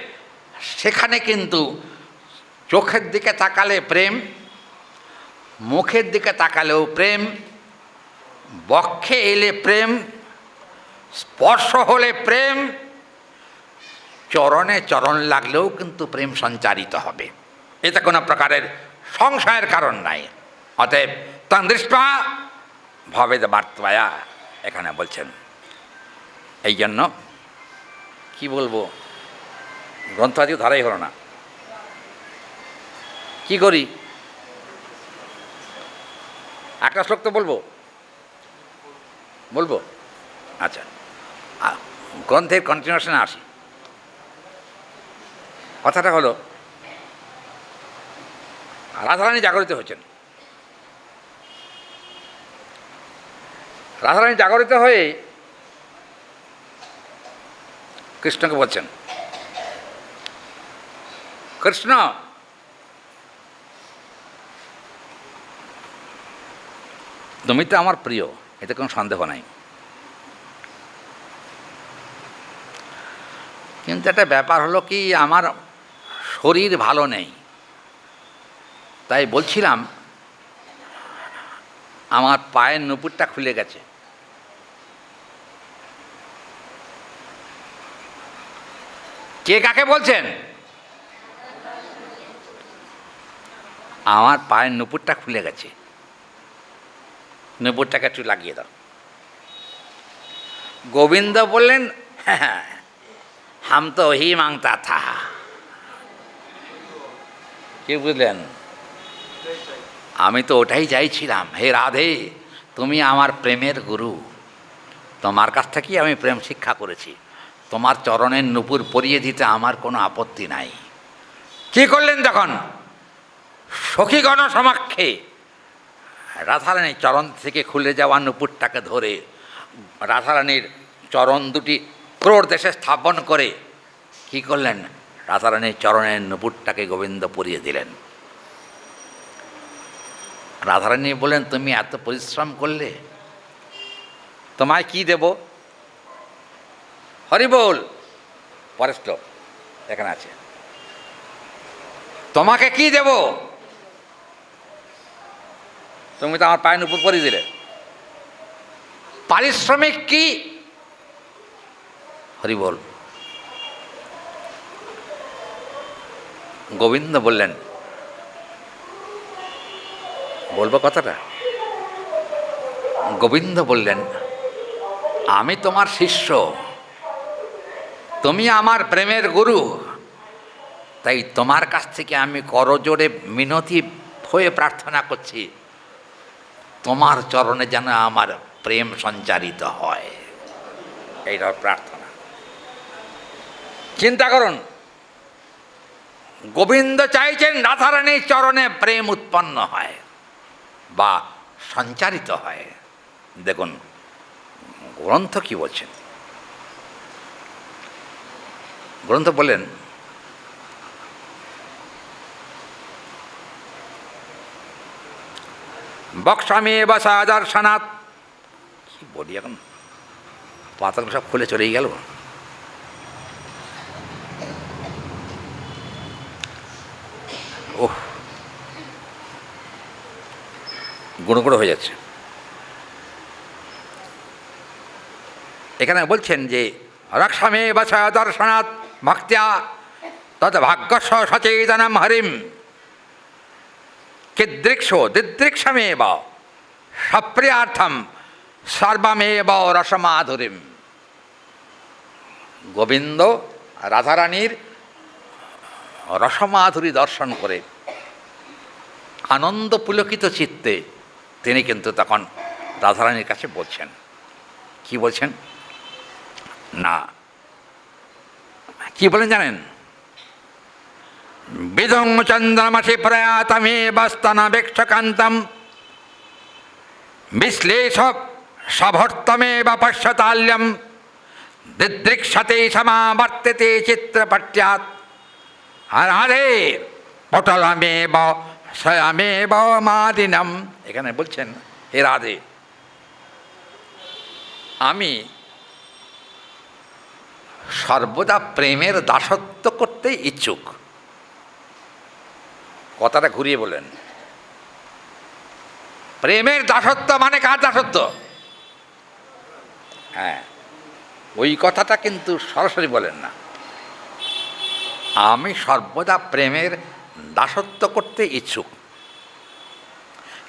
সেখানে কিন্তু চোখের দিকে তাকালে প্রেম, মুখের দিকে তাকালেও প্রেম, বক্ষে এলে প্রেম, স্পর্শ হলে প্রেম, চরণে চরণ লাগলেও কিন্তু প্রেম সঞ্চারিত হবে। এতে কোনো প্রকারের সংশয়ের কারণ নাই। অতএব তং দৃষ্টা ভবেদ বার্তায়া এখানে বলছেন। এই জন্য কি বলবো, গ্রন্থ আজকে ধরাই হলো না, কি করি? একটা শ্লোক তো বলবো। আচ্ছা, গ্রন্থের কন্টিনিউশনে আসি। কথাটা হলো, রাধারানী জাগরিত হয়েছেন। রাধারানী জাগরিত হয়ে কৃষ্ণকে বলছেন, কৃষ্ণ তুমি তো আমার প্রিয়, এতে কোনো সন্দেহ নাই, কিন্তু একটা ব্যাপার হলো কি, আমার শরীর ভালো নেই, তাই বলছিলাম আমার পায়ের নুপুরটা খুলে গেছে, কে কাকে বলছেন? আমার পায়ের নুপুরটা খুলে গেছে, নুপুরটাকে একটু লাগিয়ে দাও। গোবিন্দ বললেন, হ্যাঁ, হাম তো হি মাংতা থা। কি বুঝলেন? আমি তো ওটাই চাইছিলাম। হে রাধে, তুমি আমার প্রেমের গুরু, তোমার কাছ থেকেই আমি প্রেম শিক্ষা করেছি, তোমার চরণের নুপুর পরিয়ে দিতে আমার কোনো আপত্তি নাই। কি করলেন তখন? সখীগণ সমাক্ষে রাধারানীর চরণ থেকে খুলে যাওয়া নুপুরটাকে ধরে রাধারানীর চরণ দুটি ক্রোড় দেশে স্থাপন করে কি করলেন? রাধারানীর চরণের নুপুরটাকে গোবিন্দ পরিয়ে দিলেন। রাধারানী বললেন, তুমি এত পরিশ্রম করলে, তোমায় কি দেব? হরি বল। পরের শ্লোক এখানে আছে, তোমাকে কি দেব? তুমি তো আমার পায়ের উপর পরিয়ে দিলে, পারিশ্রমিক কি? হরি বল। গোবিন্দ বললেন, বলবো কথাটা? গোবিন্দ বললেন, আমি তোমার শিষ্য, তুমি আমার প্রেমের গুরু, তাই তোমার কাছ থেকে আমি করজোড়ে মিনতি হয়ে প্রার্থনা করছি, তোমার চরণে যেন আমার প্রেম সঞ্চারিত হয়। এইটা প্রার্থনা। চিন্তা করুন, গোবিন্দ চাইছেন রাধারানীর চরণে প্রেম উৎপন্ন হয় বা সঞ্চারিত হয়। দেখুন গ্রন্থ কি বলছেন। গ্রন্থ বলেন, বক্সামে বা সাদর্শনাথ। কি বলি এখন, পাতাগুলো সব খুলে চলেই গেল। ওহ, গুঁড়ো গুঁড়ো হয়ে যাচ্ছে। এখানে বলছেন যে রক্ষামে বা দর্শনাথ ভক্ত্যা তদ ভাগ্যস্ব সচেতনম হরিম কিদৃক্ষ দিদৃক্ষমেব সপ্রিয়ার্থম সর্বমেব রসমাধুরীম। গোবিন্দ রাধারানীর রসমাধুরী দর্শন করে আনন্দ পুলকিত চিত্তে তিনি কিন্তু তখন রাধারানীর কাছে বলছেন, কি বলছেন না, কি বলেন জানেন? বিদং চন্দ্রমসি প্রয়াতমে বস্তনবেক্ষকান্তম বিশ্লেষ সভর্তমে বা পশ্যতাল্যম দিদৃক্ষতে সমাবর্তেতে চিত্রপট্যাৎ রাধে পটলমেব স্বয়মেব মাদিনম। এখানে বলছেন, হে রাধে, আমি সর্বদা প্রেমের দাসত্ব করতে ইচ্ছুক। কথাটা ঘুরিয়ে বলেন, প্রেমের দাসত্ব মানে কার দাসত্ব? হ্যাঁ, ওই কথাটা কিন্তু সরাসরি বলেন না। আমি সর্বদা প্রেমের দাসত্ব করতে ইচ্ছুক।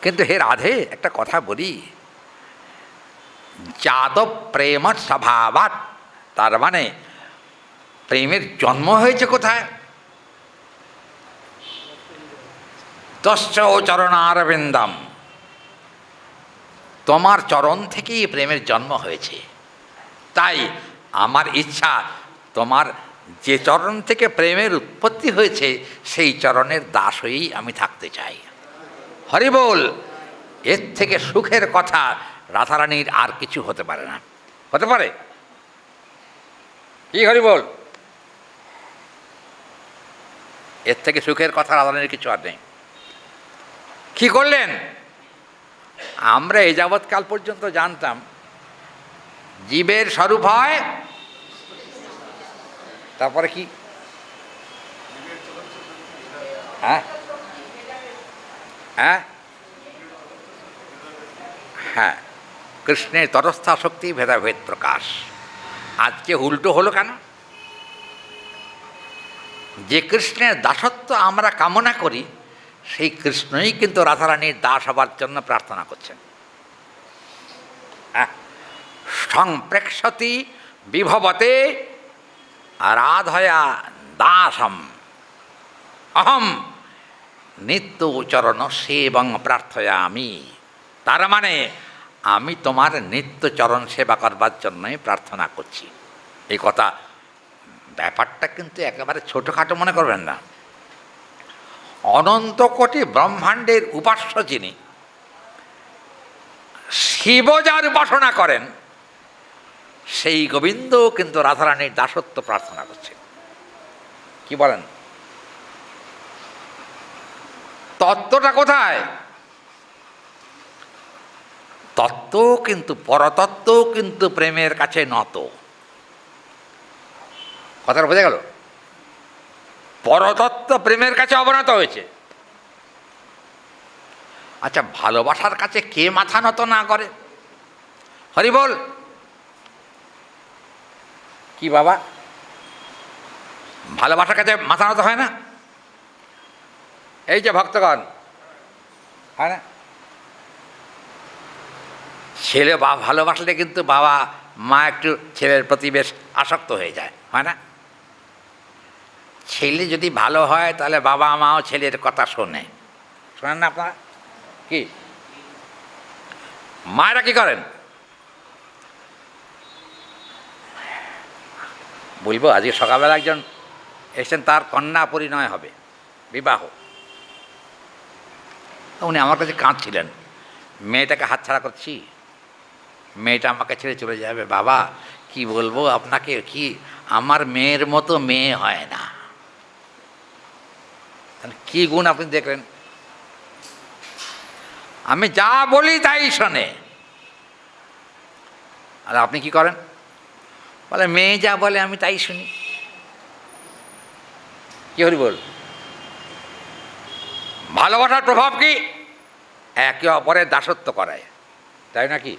কিন্তু হে রাধে, একটা কথা বলি, যাদব প্রেম স্বভাবাৎ, তার মানে প্রেমের জন্ম হয়েছে কোথায়? তস্য চরণারবিন্দম, তোমার চরণ থেকেই প্রেমের জন্ম হয়েছে। তাই আমার ইচ্ছা, তোমার যে চরণ থেকে প্রেমের উৎপত্তি হয়েছে সেই চরণের দাস হয়েই আমি থাকতে চাই। হরি বল। এর থেকে সুখের কথা রাধারানীর আর কিছু হতে পারে না। হতে পারে কি? হরি বল। এর থেকে সুখের কথা রাধারানীর কিছু আর নেই। কি করলেন? আমরা এই যাবৎকাল পর্যন্ত জানতাম জীবের স্বরূপ হয়, তারপরে কি? হ্যাঁ হ্যাঁ হ্যাঁ, কৃষ্ণের তটস্থা শক্তি ভেদাভেদ প্রকাশ। আজকে উল্টো হলো কেন? যে কৃষ্ণের দাসত্ব আমরা কামনা করি, সেই কৃষ্ণই কিন্তু রাধারানীর দাস হবার জন্য প্রার্থনা করছেন। সংপ্রেক্ষতি বিভবতে রাধয়া দাসম অহম নিত্য চরণ সেবং প্রার্থয়ামি। তার মানে আমি তোমার নিত্য চরণ সেবা করবার জন্যই প্রার্থনা করছি। এই কথা, ব্যাপারটা কিন্তু একেবারে ছোটোখাটো মনে করবেন না। অনন্ত কোটি ব্রহ্মাণ্ডের উপাস্য যিনি, শিব যার উপাসনা করেন, সেই গোবিন্দ কিন্তু রাধারানীর দাসত্ব প্রার্থনা করছে। কি বলেন? তত্ত্বটা কোথায়? তত্ত্ব কিন্তু, পরতত্ত্ব কিন্তু প্রেমের কাছে নত। কথাটা বোঝা গেল? পরতত্ত্ব প্রেমের কাছে অবনত হয়েছে। আচ্ছা, ভালোবাসার কাছে কে মাথা নত না করে? হরি বল। কি বাবা, ভালোবাসার কাছে মাথা নত হয় না? এই যে ভক্তগণ, হয় না? ছেলে ভালোবাসলে কিন্তু বাবা মা একটু ছেলের প্রতি বেশ আসক্ত হয়ে যায়, হয় না? ছেলে যদি ভালো হয় তাহলে বাবা মাও ছেলের কথা শোনে। শোনেন না আপনারা? কি মায়েরা কি করেন বলবো? আজকে সকালবেলা একজন এসেছেন, তার কন্যা পরিণয় হবে, বিবাহ। উনি আমার কাছে কাঁদছিলেন, মেয়েটাকে হাতছাড়া করছি, মেয়েটা আমাকে ছেড়ে চলে যাবে। বাবা কি বলবো আপনাকে, কি আমার মেয়ের মতো মেয়ে হয় না। কি গুণ আপনি দেখলেন? আমি যা বলি তাই শোনে। আর আপনি কি করেন? বলে মেয়ে যা বলে আমি তাই শুনি। কি হরি বল? ভালোবাসার প্রভাব কি? একে অপরের দাসত্ব করায়, তাই নাকি?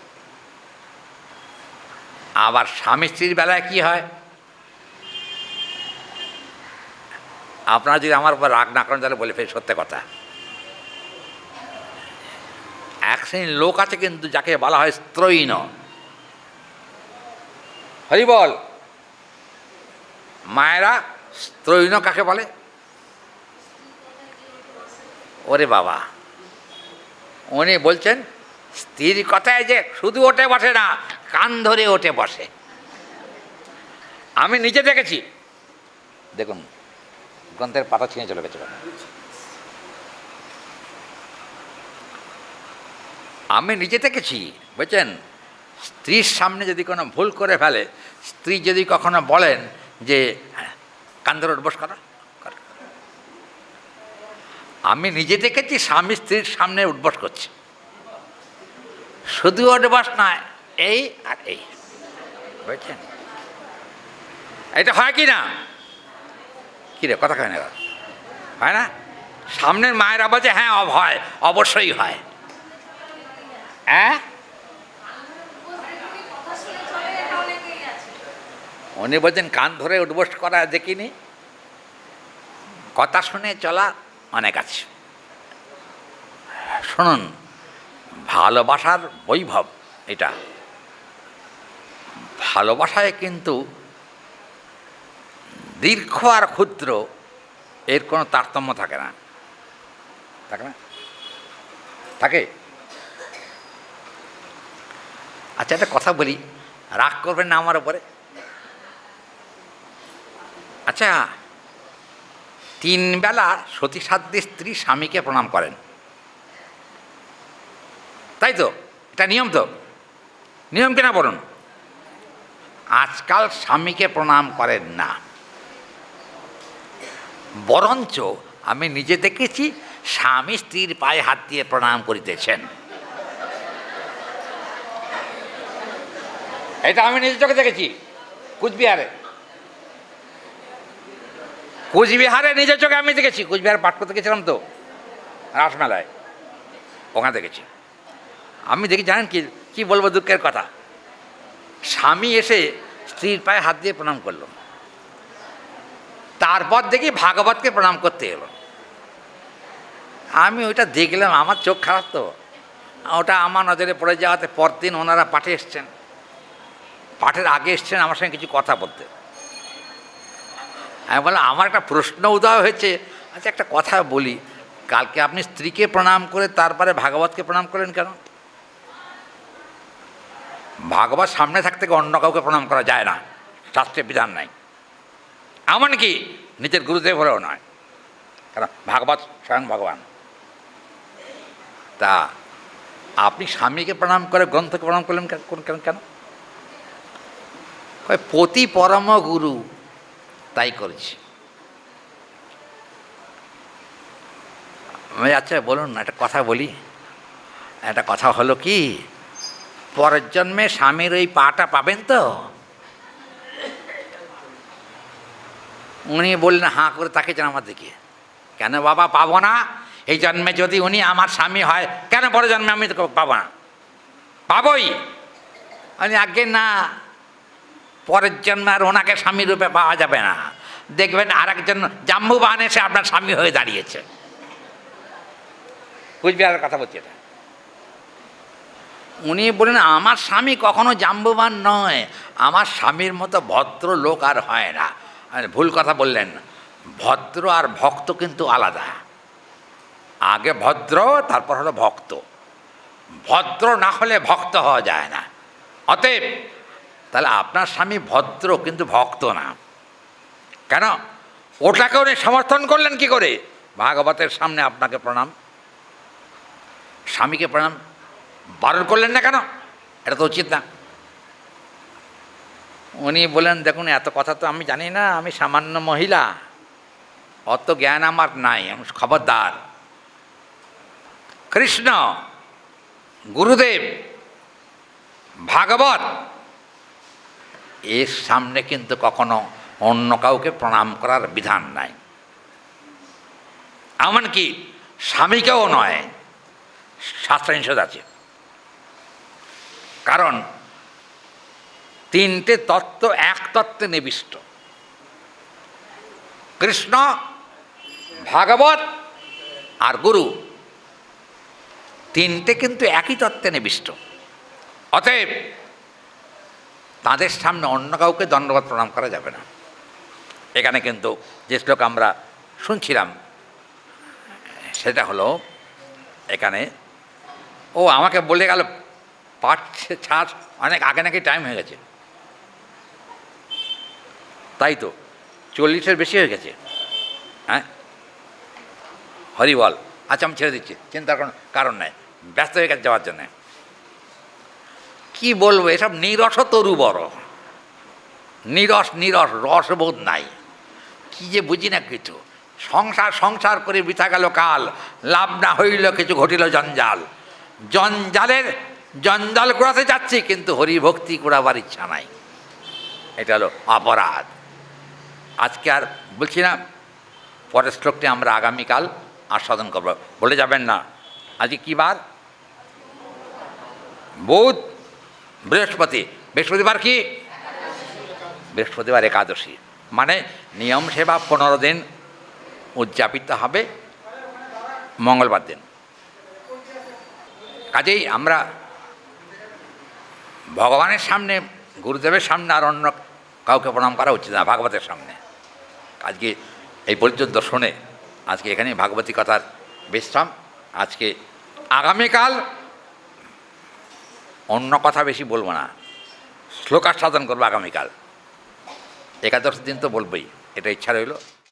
আবার স্বামী স্ত্রীর বেলায় কি হয়? আপনারা যদি আমার উপর রাগ না করেন তাহলে বলে ফেলি সত্য কথা। এক শ্রেণীর লোক আছে কিন্তু যাকে বলা হয় স্ত্রৈণ। হরি বল। মায়েরা স্ত্রৈণ কাকে বলে? ওরে বাবা, উনি বলছেন স্ত্রীর কথায় যে শুধু ওঠে বসে না, কান ধরে ওঠে বসে। আমি নিজে দেখেছি। দেখুন, গ্রন্থের পাতা ছিঁড়ে চলে গেছে। আমি নিজে দেখেছি, বুঝছেন? স্ত্রীর সামনে যদি কোনো ভুল করে ফেলে, স্ত্রী যদি কখনো বলেন যে কান ধরে উঠবস করা, আমি নিজে দেখেছি স্বামী স্ত্রীর সামনে উঠবস করছে। শুধু উঠবস নয়, এই আর এই, বুঝছেন? এটা হয় কি না? কি রে, কথা কয় না? হয় না? সামনের মায়েরা বলছে হ্যাঁ হয়, অবশ্যই হয়। হ্যাঁ, উনি বলছেন কান ধরে উঠবস করা দেখিনি, কথা শুনে চলা অনেক আছে। শুনুন, ভালোবাসার বৈভব এটা। ভালোবাসায় কিন্তু দীর্ঘ আর ক্ষুদ্র এর কোনো তারতম্য থাকে না। থাকে না? থাকে? আচ্ছা, একটা কথা বলি, রাগ করবেন না আমার ওপরে। আচ্ছা, 3 বেলা সতীসাধ্যী স্ত্রী স্বামীকে প্রণাম করেন, তাই তো? এটা নিয়ম তো? নিয়ম কিনা বলুন? আজকাল স্বামীকে প্রণাম করেন না, বরঞ্চ আমি নিজে দেখেছি স্বামী স্ত্রীর পায়ে হাত দিয়ে প্রণাম করিতেছেন। এটা আমি নিজের চোখে দেখেছি কুচবিহারে। কুচবিহারে নিজের চোখে আমি দেখেছি। কুচবিহার পাঠ করতে গেছিলাম তো রাসমেলায়, ওখানে দেখেছি। আমি দেখি, জানেন কি কি বলবো, দুঃখের কথা, স্বামী এসে স্ত্রীর পায়ে হাত দিয়ে প্রণাম করল। তারপর দেখি ভাগবতকে প্রণাম করতে এলো। আমি ওইটা দেখলাম, আমার চোখ খারাপ তো, ওটা আমার নজরে পড়ে যাওয়াতে পরদিন ওনারা পাঠে এসছেন, পাঠের আগে এসছেন আমার সঙ্গে কিছু কথা বলতে। আমি বললাম আমার একটা প্রশ্ন উদয় হয়েছে, আচ্ছা একটা কথা বলি, কালকে আপনি স্ত্রীকে প্রণাম করে তারপরে ভাগবতকে প্রণাম করলেন কেন? ভাগবত সামনে থাকতে অন্য কাউকে প্রণাম করা যায় না, শাস্ত্রে বিধান নাই। এমনকি নিজের গুরুদেব হলেও নয়, কারণ ভাগবত স্বয়ং ভগবান। তা আপনি স্বামীকে প্রণাম করে গ্রন্থকে প্রণাম করলেন কেন? পতি পরম গুরু, তাই করেছি। আচ্ছা বলুন, একটা কথা বলি। একটা কথা হলো কি, পরের জন্মে স্বামীর ওই পাটা পাবেন তো? উনি বললেন, হাঁ করে তাকিয়েছেন আমার দিকে। কেন বাবা পাবো না? এই জন্মে যদি উনি আমার স্বামী হয়, কেন পরের জন্মে আমি তো পাবো না? পাবই। আমি আগে না, পরের জন্মে আর ওনাকে স্বামী রূপে পাওয়া যাবে না। দেখবেন আর একজন জাম্বুবান এসে আপনার স্বামী হয়ে দাঁড়িয়েছে। কুচবিহারের কথা বলছি এটা। উনি বলেন আমার স্বামী কখনো জাম্বুবান নয়, আমার স্বামীর মতো ভদ্র লোক আর হয় না। ভুল কথা বললেন, ভদ্র আর ভক্ত কিন্তু আলাদা। আগে ভদ্র, তারপর হলো ভক্ত। ভদ্র না হলে ভক্ত হওয়া যায় না। অতএব তাহলে আপনার স্বামী ভদ্র কিন্তু ভক্ত না কেন? ওটাকে উনি সমর্থন করলেন কি করে? ভাগবতের সামনে আপনাকে প্রণাম, স্বামীকে প্রণাম বারণ করলেন না কেন? এটা তো উচিত না। উনি বলেন, দেখুন এত কথা তো আমি জানি না, আমি সামান্য মহিলা, অত জ্ঞান আমার নাই, আমি খবরদার। কৃষ্ণ, গুরুদেব, ভাগবত এর সামনে কিন্তু কখনো অন্য কাউকে প্রণাম করার বিধান নাই, এমনকি স্বামীকেও নয়, শাস্ত্র নিষেধ আছে। কারণ তিনটে তত্ত্ব এক তত্ত্বে নিবিষ্ট, কৃষ্ণ, ভাগবত আর গুরু, তিনটে কিন্তু একই তত্ত্বে নিবিষ্ট। অতএব তাদের সামনে অন্য কাউকে দণ্ডবত প্রণাম করা যাবে না। এখানে কিন্তু যে শ্লোক আমরা শুনছিলাম সেটা হলো, এখানে ও আমাকে বলে গেল পাঠ ছাড় অনেক আগে নাকি টাইম হয়ে গেছে। তাই তো 40-এর বেশি হয়ে গেছে। হ্যাঁ, হরি বল। আচ্ছা আমি ছেড়ে দিচ্ছি, চিন্তার কোনো কারণ নেই, ব্যস্ত হয়ে গেছে যাওয়ার জন্যে। কী বলবো, এসব নিরস তরু বড়, নিরস রসবোধ নাই। কী যে বুঝি না কিছু। সংসার করে বৃথা গেল কাল, লাভ না হইল কিছু ঘটিল জঞ্জাল। জঞ্জাল কুড়াতে যাচ্ছি, কিন্তু হরিভক্তি কুড়াবার ইচ্ছা নাই। এটা হলো অপরাধ। আজকে আর বলছি না, পরের শ্লোকটি আমরা আগামীকাল আস্বাদন করব। বলে যাবেন না। আজকে কী বার? বুধ, বৃহস্পতিবার কি? বৃহস্পতিবার একাদশী, মানে নিয়ম সেবা 15 দিন উদযাপিত হবে মঙ্গলবার দিন। কাজেই আমরা ভগবানের সামনে, গুরুদেবের সামনে আর অন্য কাউকে প্রণাম করা উচিত না, ভাগবতের সামনে। আজকে এই পর্যন্ত শুনে আজকে এখানেই ভাগবতী কথার বিশ্রাম। আজকে আগামীকাল অন্য কথা বেশি বলবো না, শ্লোকাস্বাদন করবো আগামীকাল। একাদশ দিন তো বলবই, এটা ইচ্ছা রইল।